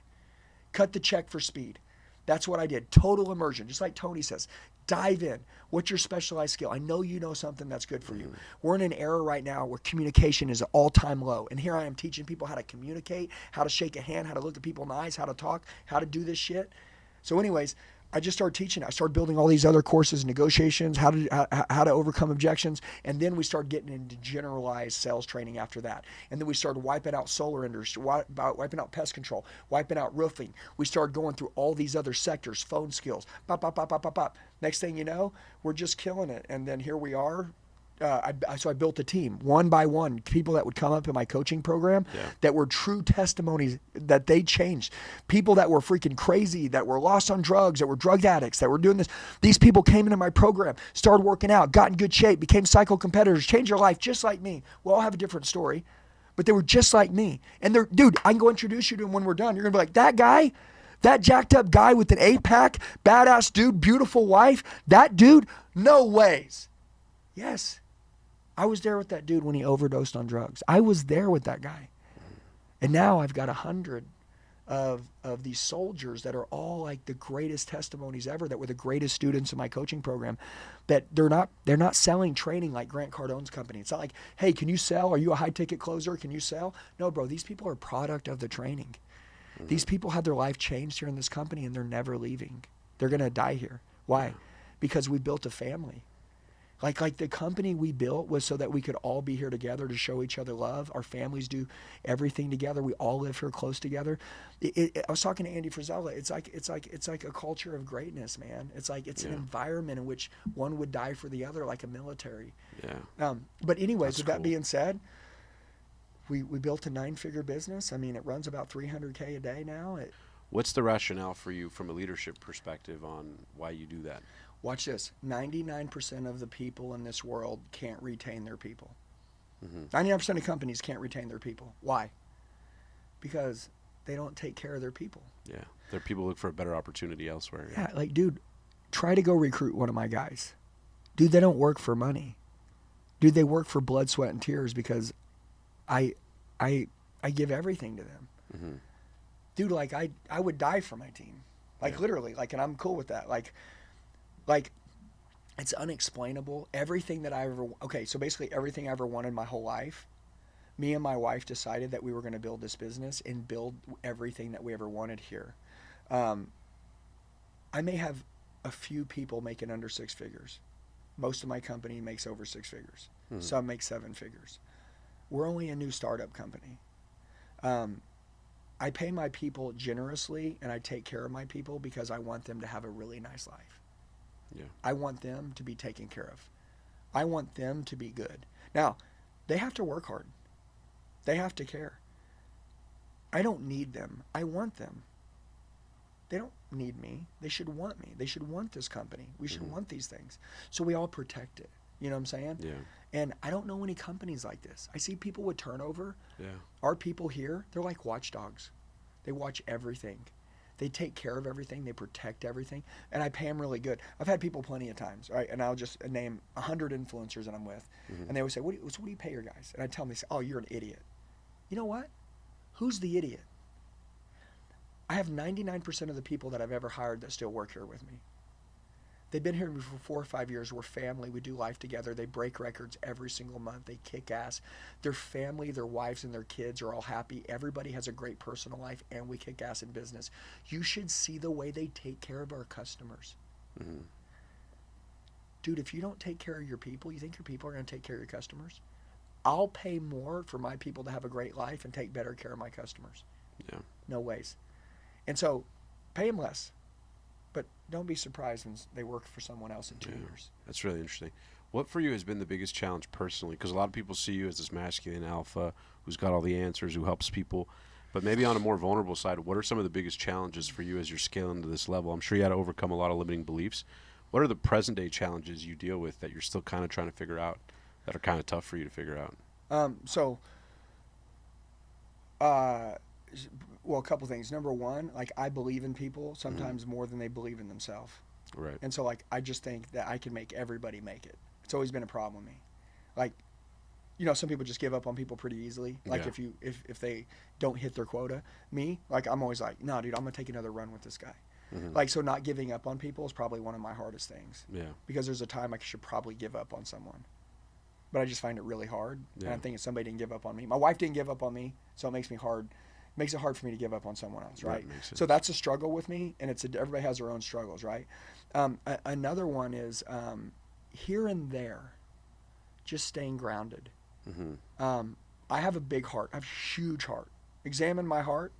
Cut the check for speed. That's what I did. Total immersion, just like Tony says. Dive in. What's your specialized skill? I know you know something that's good for you. We're in an era right now where communication is at all-time low. And here I am teaching people how to communicate, how to shake a hand, how to look at people in the eyes, how to talk, how to do this shit. So anyways, I just started teaching. I started building all these other courses, negotiations, how to overcome objections, and then we started getting into generalized sales training after that. And then we started wiping out solar industry, wiping out pest control, wiping out roofing. We started going through all these other sectors, phone skills, pop, pop, pop, pop, pop, pop. Next thing you know, we're just killing it. And then here we are. So I built a team, one by one, people that would come up in my coaching program that were true testimonies that they changed. People that were freaking crazy, that were lost on drugs, that were drug addicts, that were doing this. These people came into my program, started working out, got in good shape, became psycho competitors, changed their life just like me. We all have a different story, but they were just like me. And they're, dude, I can go introduce you to them when we're done. You're going to be like, that guy, that jacked up guy with an 8-pack, badass dude, beautiful wife, that dude, no ways. Yes. I was there with that dude when he overdosed on drugs. I was there with that guy. And now I've got 100 of these soldiers that are all like the greatest testimonies ever, that were the greatest students in my coaching program, that they're not selling training like Grant Cardone's company. It's not like, hey, can you sell? Are you a high ticket closer? Can you sell? No, bro, these people are a product of the training. These people had their life changed here in this company and they're never leaving. They're going to die here. Why? Because we built a family. Like the company we built was so that we could all be here together to show each other love. Our families do everything together. We all live here close together. I was talking to Andy Frisella. It's like a culture of greatness, man. It's like an environment in which one would die for the other, like a military. Yeah. But anyways, That's with cool. that being said, we built a 9-figure business. I mean, it runs about $300K a day now. What's the rationale for you from a leadership perspective on why you do that? Watch this. 99% of the people in this world can't retain their people. 99% of companies can't retain their people. Why? Because they don't take care of their people. Yeah. There are people who look for a better opportunity elsewhere. Yeah, like, dude, try to go recruit one of my guys. Dude, they don't work for money. Dude, they work for blood, sweat, and tears because I give everything to them. Dude, like, I would die for my team. Like, literally. Like, and I'm cool with that. Like, it's unexplainable. Everything that so basically everything I ever wanted my whole life, me and my wife decided that we were going to build this business and build everything that we ever wanted here. I may have a few people making under 6 figures. Most of my company makes over 6 figures. Some make 7 figures. We're only a new startup company. I pay my people generously and I take care of my people because I want them to have a really nice life. Yeah. I want them to be taken care of. I want them to be good. Now, they have to work hard. They have to care. I don't need them. I want them. They need me. They should want me. They should want this company. We should want these things. So we all protect it. You know what I'm saying? Yeah. And I don't know any companies like this. I see people with turnover. Yeah. Our people here, they're like watchdogs. They watch everything. They take care of everything. They protect everything. And I pay them really good. I've had people plenty of times, right? And I'll just name 100 influencers that I'm with. And they always say, what do you pay your guys? And I tell them, they say, oh, you're an idiot. You know what? Who's the idiot? I have 99% of the people that I've ever hired that still work here with me. They've been here for 4 or 5 years. We're family. We do life together. They break records every single month. They kick ass. Their family, their wives, and their kids are all happy. Everybody has a great personal life, and we kick ass in business. You should see the way they take care of our customers. Dude, if you don't take care of your people, you think your people are going to take care of your customers? I'll pay more for my people to have a great life and take better care of my customers. Yeah. No ways. And so pay them less. But don't be surprised when they work for someone else in 2 years. That's really interesting. What for you has been the biggest challenge personally? Because a lot of people see you as this masculine alpha who's got all the answers, who helps people. But maybe on a more vulnerable side, what are some of the biggest challenges for you as you're scaling to this level? I'm sure you had to overcome a lot of limiting beliefs. What are the present day challenges you deal with that you're still kind of trying to figure out, that are kind of tough for you to figure out? Well, a couple things. Number one, like I believe in people sometimes more than they believe in themselves. Right. And so like I just think that I can make everybody make it. It's always been a problem with me. Like, you know, some people just give up on people pretty easily. Like if they don't hit their quota. Me, like I'm always like, no, dude, I'm gonna take another run with this guy. Like, so not giving up on people is probably one of my hardest things. Yeah. Because there's a time I should probably give up on someone. But I just find it really hard. Yeah. And I'm thinking somebody didn't give up on me. My wife didn't give up on me, so it makes it hard for me to give up on someone else, right? That makes sense. So that's a struggle with me, and everybody has their own struggles, right? Another one is here and there, just staying grounded. I have a big heart. I have a huge heart. Examine my heart.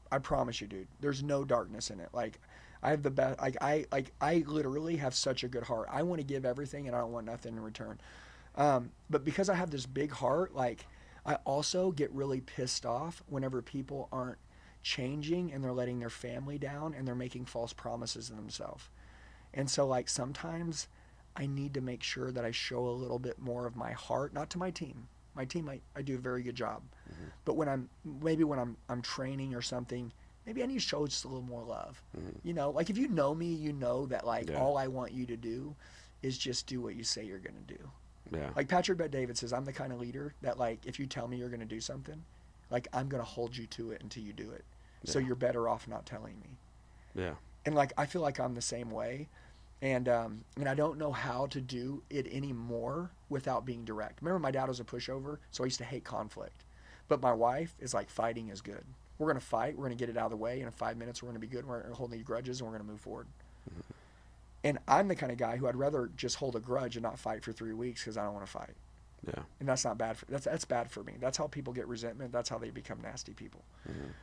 I promise you, dude, there's no darkness in it. Like, I have the best. I literally have such a good heart. I want to give everything, and I don't want nothing in return. But because I have this big heart, like, I also get really pissed off whenever people aren't changing and they're letting their family down and they're making false promises to themselves. And so, like, sometimes I need to make sure that I show a little bit more of my heart, not to my team. My team, I do a very good job. But when I'm training or something, maybe I need to show just a little more love. You know, like if you know me, you know that like all I want you to do is just do what you say you're going to do. Yeah. Like Patrick Bet-David says, I'm the kind of leader that like if you tell me you're going to do something, like I'm going to hold you to it until you do it. So you're better off not telling me. Yeah. And like I feel like I'm the same way. And I don't know how to do it anymore without being direct. Remember, my dad was a pushover, so I used to hate conflict. But my wife is like, fighting is good. We're going to fight. We're going to get it out of the way. In 5 minutes, we're going to be good. We're going to hold any grudges, and we're going to move forward. And I'm the kind of guy who I'd rather just hold a grudge and not fight for 3 weeks because I don't want to fight. Yeah. And that's not bad. That's bad for me. That's how people get resentment. That's how they become nasty people.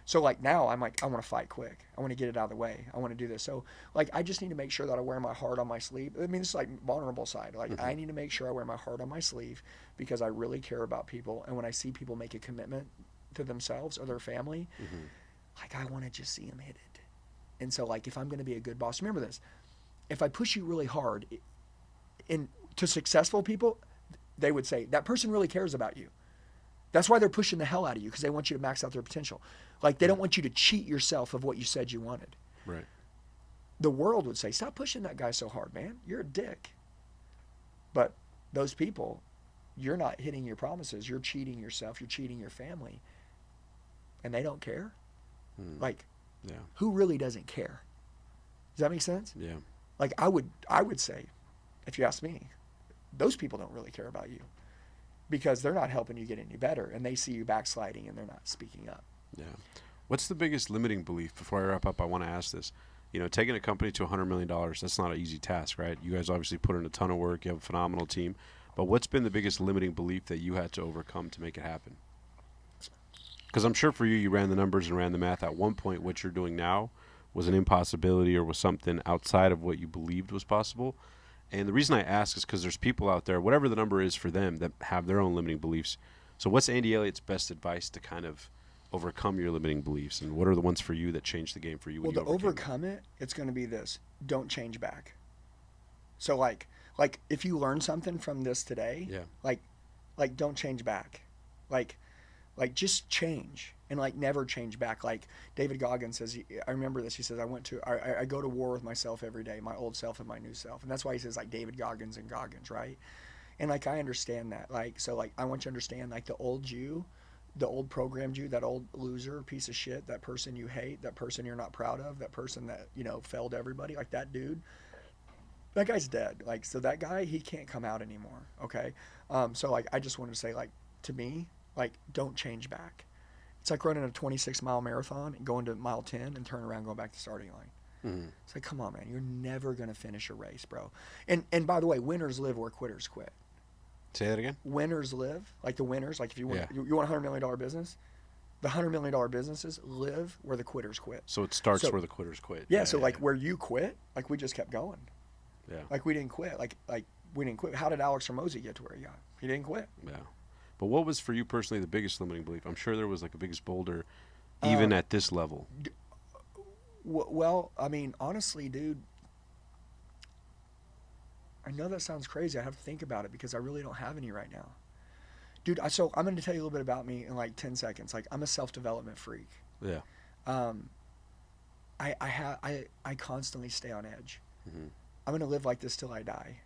So like now I'm like, I want to fight quick. I want to get it out of the way. I want to do this. So like I just need to make sure that I wear my heart on my sleeve. I mean, this is like vulnerable side. Like I need to make sure I wear my heart on my sleeve because I really care about people. And when I see people make a commitment to themselves or their family, like I want to just see them hit it. And so like if I'm going to be a good boss, remember this, if I push you really hard to successful people, they would say, that person really cares about you. That's why they're pushing the hell out of you, because they want you to max out their potential. Like, they don't want you to cheat yourself of what you said you wanted. Right. The world would say, stop pushing that guy so hard, man. You're a dick. But those people, you're not hitting your promises. You're cheating yourself. You're cheating your family. And they don't care. Like, who really doesn't care? Does that make sense? Yeah. Like, I would say, if you ask me, those people don't really care about you because they're not helping you get any better, and they see you backsliding and they're not speaking up. Yeah. What's the biggest limiting belief? Before I wrap up, I want to ask this. You know, taking a company to $100 million, that's not an easy task, right? You guys obviously put in a ton of work. You have a phenomenal team. But what's been the biggest limiting belief that you had to overcome to make it happen? Because I'm sure for you, you ran the numbers and ran the math. At one point, what you're doing now was an impossibility or was something outside of what you believed was possible. And the reason I ask is because there's people out there, whatever the number is for them, that have their own limiting beliefs. So what's Andy Elliott's best advice to kind of overcome your limiting beliefs, and what are the ones for you that changed the game for you? Well, When to you overcame overcome it, it's going to be this: don't change back. So like if you learn something from this today, Yeah. like don't change back, like just change and like never change back. Like David Goggins says, I remember this. He says, I go to war with myself every day, my old self and my new self, and that's why he says like David Goggins and Goggins, right? And like I understand that, like so like I want you to understand like the old you. The old programmed you, that old loser, piece of shit, that person you hate, that person you're not proud of, that person that, failed everybody, like that dude, that guy's dead. Like, so that guy, he can't come out anymore, okay? So, like, I just wanted to say, like, to me, like, don't change back. It's like running a 26-mile marathon and going to mile 10 and turning around and going back to the starting line. Mm-hmm. It's like, come on, man, you're never going to finish a race, bro. And by the way, winners live where quitters quit. Say that again. Winners live, like the winners, like if you want you want a $100 million business, the $100 million businesses live where the quitters quit. So it starts where the quitters quit. Yeah, so like where you quit, like we just kept going. Yeah. Like we didn't quit. Like we didn't quit. How did Alex Hormozi get to where he got? He didn't quit. Yeah. But what was for you personally the biggest limiting belief? I'm sure there was like the biggest boulder even at this level. Well, I mean, honestly, dude, I know that sounds crazy. I have to think about it because I really don't have any right now. Dude, so I'm going to tell you a little bit about me in like 10 seconds. Like, I'm a self-development freak. Yeah. I constantly stay on edge. Mm-hmm. I'm going to live like this till I die.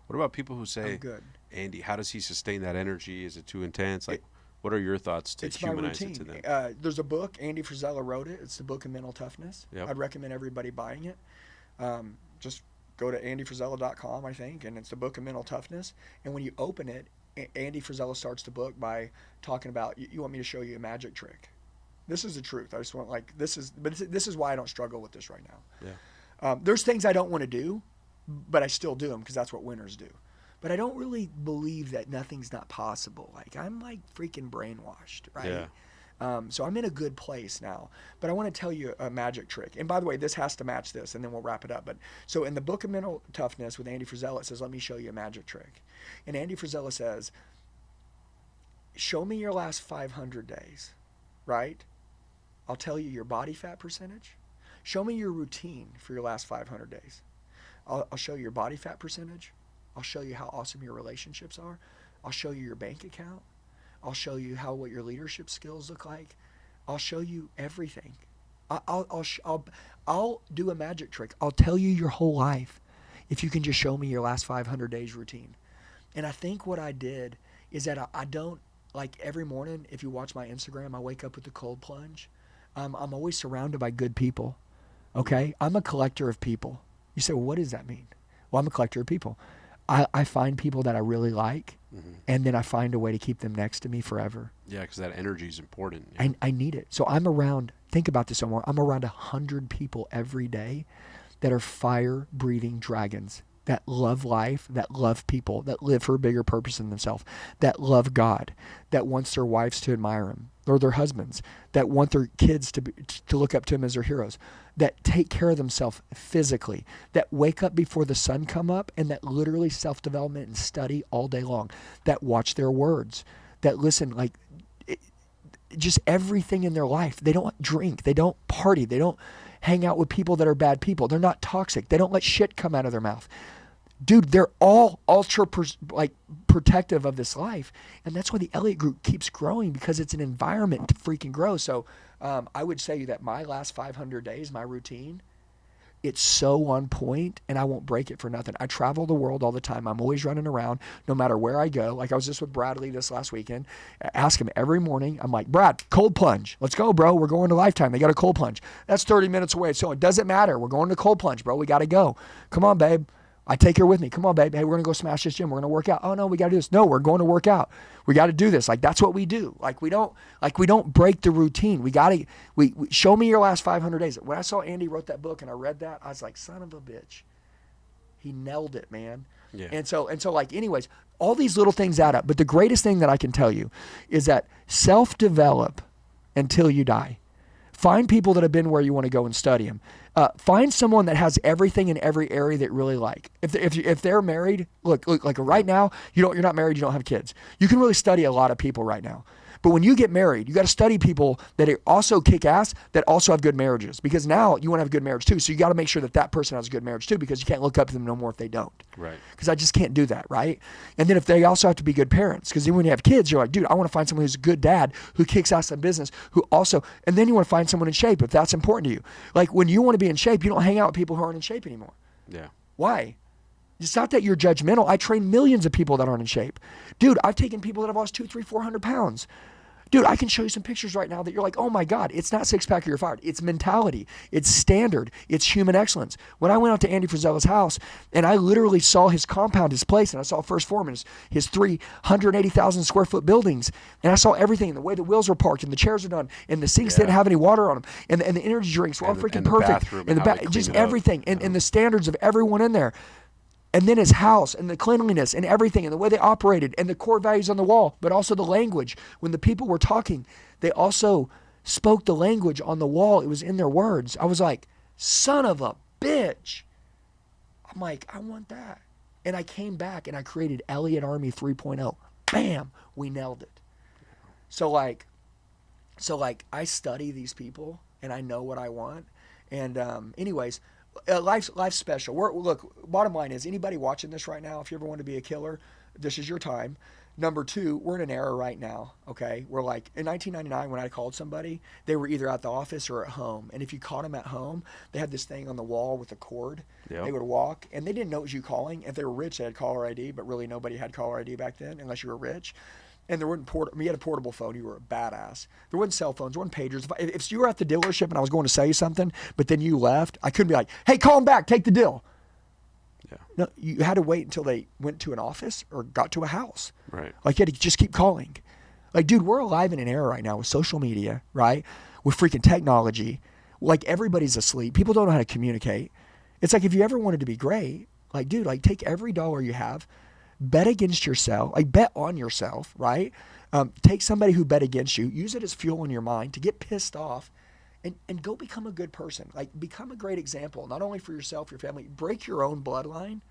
What about people who say, I'm good. Andy, how does he sustain that energy? Is it too intense? Like, what are your thoughts to humanize it to them? There's a book, Andy Frisella wrote it. It's the Book of Mental Toughness. Yep. I'd recommend everybody buying it. Just go to andyfrisella.com, I think, and it's the Book of Mental Toughness. And when you open it, Andy Frisella starts the book by talking about, you want me to show you a magic trick. This is the truth. I just want, like, this is why I don't struggle with this right now. Yeah. There's things I don't want to do, but I still do them because that's what winners do. But I don't really believe that nothing's not possible. Like, I'm like freaking brainwashed, right? Yeah. So I'm in a good place now. But I want to tell you a magic trick. And by the way, this has to match this, and then we'll wrap it up. But so in the Book of Mental Toughness with Andy Frisella, it says, let me show you a magic trick. And Andy Frisella says, show me your last 500 days, right? I'll tell you your body fat percentage. Show me your routine for your last 500 days. I'll show you your body fat percentage. I'll show you how awesome your relationships are. I'll show you your bank account. I'll show you what your leadership skills look like. I'll show you everything. I'll do a magic trick. I'll tell you your whole life if you can just show me your last 500 days routine. And I think what I did is that I don't, like every morning, if you watch my Instagram, I wake up with the cold plunge. I'm always surrounded by good people. Okay? I'm a collector of people. You say, well, what does that mean? Well, I'm a collector of people. I find people that I really like, and then I find a way to keep them next to me forever. Yeah, because that energy is important. Yeah. I need it. So I'm around, think about this, Omar, I'm around 100 people every day that are fire-breathing dragons, that love life, that love people, that live for a bigger purpose than themselves, that love God, that wants their wives to admire him, or their husbands, that want their kids to look up to him as their heroes, that take care of themselves physically, that wake up before the sun come up, and that literally self-development and study all day long, that watch their words, that listen, like, just everything in their life. They don't drink, they don't party, they don't hang out with people that are bad people. They're not toxic. They don't let shit come out of their mouth. Dude, they're all ultra protective of this life. And that's why the Elliott Group keeps growing, because it's an environment to freaking grow. So I would say that my last 500 days, my routine, it's so on point, and I won't break it for nothing. I travel the world all the time. I'm always running around no matter where I go. Like I was just with Bradley this last weekend. Ask him every morning. I'm like, Brad, cold plunge. Let's go, bro. We're going to Lifetime. They got a cold plunge. That's 30 minutes away. So it doesn't matter. We're going to cold plunge, bro. We got to go. Come on, babe. I take her with me. Come on, babe. Hey, we're going to go smash this gym. We're going to work out. Oh, no, we got to do this. No, we're going to work out. We got to do this. Like, that's what we do. Like, we don't break the routine. We show me your last 500 days. When I saw Andy wrote that book and I read that, I was like, son of a bitch. He nailed it, man. Yeah. And so like, anyways, all these little things add up. But the greatest thing that I can tell you is that self-develop until you die. Find people that have been where you want to go and study them. Find someone that has everything in every area that you really like. If they're married, look, like right now, you're not married, you don't have kids. You can really study a lot of people right now. But when you get married, you got to study people that also kick ass, that also have good marriages. Because now you want to have a good marriage too. So you got to make sure that that person has a good marriage too, because you can't look up to them no more if they don't. Right. Because I just can't do that, right? And then if they also have to be good parents, because then when you have kids, you're like, dude, I want to find someone who's a good dad, who kicks ass in business, who also, and then you want to find someone in shape if that's important to you. Like when you want to be in shape, you don't hang out with people who aren't in shape anymore. Yeah. Why? It's not that you're judgmental. I train millions of people that aren't in shape. Dude, I've taken people that have lost 200, 300, 400 pounds. Dude, I can show you some pictures right now that you're like, oh my God, it's not six pack or you're fired. It's mentality. It's standard. It's human excellence. When I went out to Andy Frizella's house and I literally saw his compound, his place, and I saw First Foreman, his 380,000 square foot buildings, and I saw everything, and the way the wheels were parked and the chairs were done and the sinks didn't have any water on them and the energy drinks were all freaking perfect. And just everything and the standards of everyone in there. And then his house and the cleanliness and everything and the way they operated and the core values on the wall, but also the language. When the people were talking, they also spoke the language on the wall. It was in their words. I was like, son of a bitch. I'm like, I want that. And I came back and I created Elliott Army 3.0. Bam, we nailed it. So like I study these people and I know what I want. And anyways, life's special. Look, bottom line is, anybody watching this right now, if you ever want to be a killer, this is your time. Number two, we're in an era right now, okay? We're like, in 1999, when I called somebody, they were either at the office or at home. And if you caught them at home, they had this thing on the wall with a cord. Yep. They would walk, and they didn't know it was you calling. If they were rich, they had caller ID, but really nobody had caller ID back then, unless you were rich. And there weren't you had a portable phone, you were a badass. There weren't cell phones, there weren't pagers. If you were at the dealership and I was going to sell you something, but then you left, I couldn't be like, hey, call him back, take the deal. Yeah. No, you had to wait until they went to an office or got to a house. Right. Like you had to just keep calling. Like, dude, we're alive in an era right now with social media, right? With freaking technology. Like, everybody's asleep. People don't know how to communicate. It's like, if you ever wanted to be great, like, dude, like, take every dollar you have, bet against yourself, like bet on yourself, right? Take somebody who bet against you, use it as fuel in your mind to get pissed off and go become a good person. Like, become a great example, not only for yourself, your family, break your own bloodline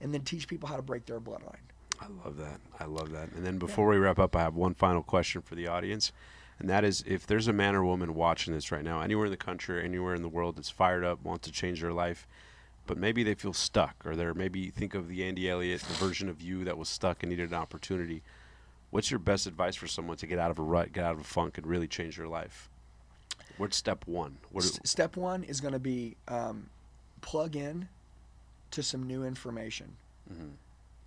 and then teach people how to break their bloodline. I love that. I love that. And then before we wrap up, I have one final question for the audience. And that is, if there's a man or woman watching this right now, anywhere in the country, anywhere in the world that's fired up, wants to change their life, but maybe they feel stuck, or they're maybe think of the Andy Elliott, the version of you that was stuck and needed an opportunity. What's your best advice for someone to get out of a rut, get out of a funk, and really change their life? What's step one? Step one is going to be plug in to some new information. Mm-hmm.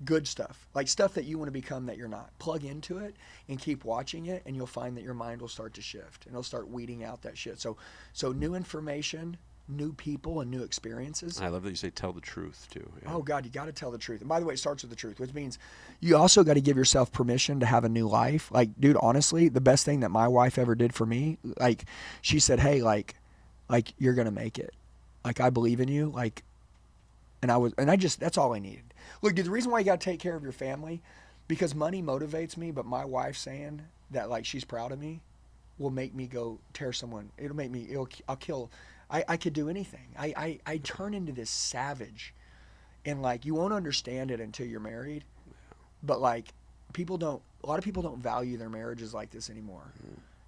Good stuff, like stuff that you want to become that you're not. Plug into it and keep watching it, and you'll find that your mind will start to shift, and it'll start weeding out that shit. So new information, new people, and new experiences. I love that you say tell the truth too. Yeah. Oh God, you got to tell the truth. And by the way, it starts with the truth, which means you also got to give yourself permission to have a new life. Like, dude, honestly, the best thing that my wife ever did for me, like, she said, hey, like you're gonna make it. Like, I believe in you. Like, that's all I needed. Look, dude, the reason why you got to take care of your family, because money motivates me, but my wife saying that, like, she's proud of me will make me go tear someone. I'll kill. I could do anything. I turn into this savage, and like, you won't understand it until you're married, but like, a lot of people don't value their marriages like this anymore.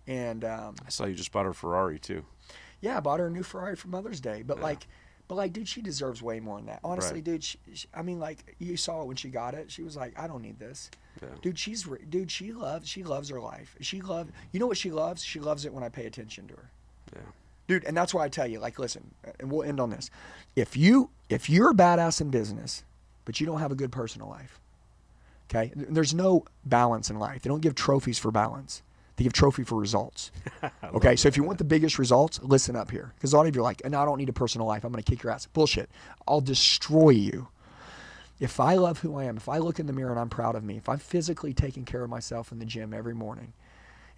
And I saw you just bought her a Ferrari too. Yeah, I bought her a new Ferrari for Mother's Day, but dude, she deserves way more than that. Honestly, right. Dude, I mean, like, you saw it when she got it. She was like, I don't need this. Yeah. Dude, she loves her life. You know what she loves? She loves it when I pay attention to her. Yeah. Dude, and that's why I tell you, like, listen, and we'll end on this. If you're a badass in business, but you don't have a good personal life, okay? There's no balance in life. They don't give trophies for balance. They give trophy for results. Okay, so if you want the biggest results, listen up here. Because a lot of you are like, no, I don't need a personal life. I'm going to kick your ass. Bullshit. I'll destroy you. If I love who I am, if I look in the mirror and I'm proud of me, if I'm physically taking care of myself in the gym every morning,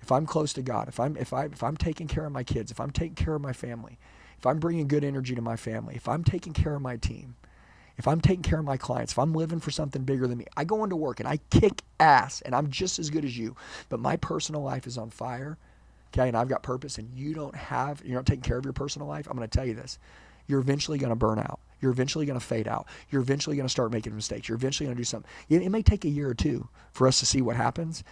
if I'm close to God, if I'm taking care of my kids, if I'm taking care of my family, if I'm bringing good energy to my family, if I'm taking care of my team, if I'm taking care of my clients, if I'm living for something bigger than me, I go into work and I kick ass and I'm just as good as you, but my personal life is on fire, okay, and I've got purpose, and you're not taking care of your personal life, I'm going to tell you this. You're eventually going to burn out. You're eventually going to fade out. You're eventually going to start making mistakes. You're eventually going to do something. It may take a year or two for us to see what happens,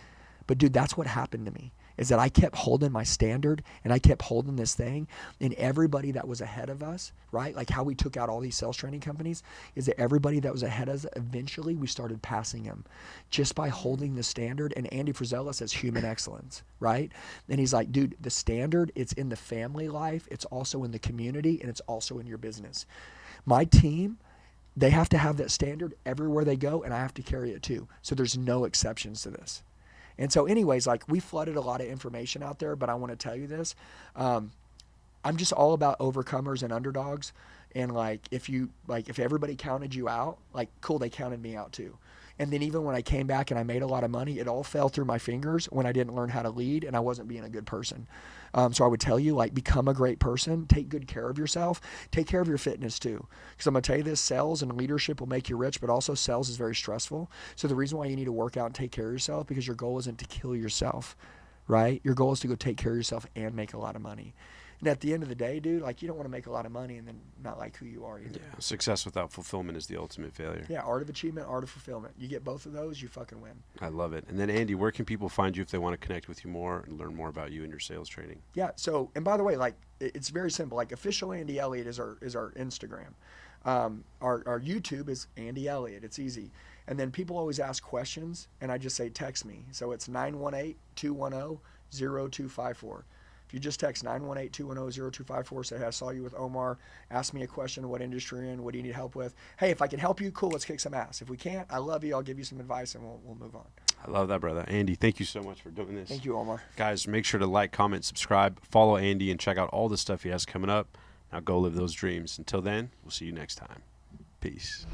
But dude, that's what happened to me, is that I kept holding my standard and I kept holding this thing, and everybody that was ahead of us, right? Like how we took out all these sales training companies, is that everybody that was ahead of us, eventually we started passing them just by holding the standard. And Andy Frisella says human excellence, right? And he's like, dude, the standard, it's in the family life, it's also in the community, and it's also in your business. My team, they have to have that standard everywhere they go, and I have to carry it too. So there's no exceptions to this. And so anyways, like we flooded a lot of information out there, but I want to tell you this. I'm just all about overcomers and underdogs. And like, if everybody counted you out, like cool, they counted me out too. And then even when I came back and I made a lot of money, it all fell through my fingers when I didn't learn how to lead and I wasn't being a good person. So I would tell you, like, become a great person, take good care of yourself, take care of your fitness too. Because I'm going to tell you this, sales and leadership will make you rich, but also sales is very stressful. So the reason why you need to work out and take care of yourself, because your goal isn't to kill yourself, right? Your goal is to go take care of yourself and make a lot of money. And at the end of the day, dude, like you don't want to make a lot of money and then not like who you are either. Yeah, success without fulfillment is the ultimate failure. Yeah, art of achievement, art of fulfillment. You get both of those, you fucking win. I love it. And then Andy, where can people find you if they want to connect with you more and learn more about you and your sales training? Yeah, so, and by the way, like it's very simple. Like official Andy Elliott is our Instagram. Our YouTube is Andy Elliott. It's easy. And then people always ask questions, and I just say text me. So it's 918-210-0254. You just text 918-210-0254, say, hey, I saw you with Omar, ask me a question, what industry you're in, what do you need help with? Hey, if I can help you, cool, let's kick some ass. If we can't, I love you, I'll give you some advice, and we'll move on. I love that, brother. Andy, thank you so much for doing this. Thank you, Omar. Guys, make sure to like, comment, subscribe, follow Andy, and check out all the stuff he has coming up. Now go live those dreams. Until then, we'll see you next time. Peace.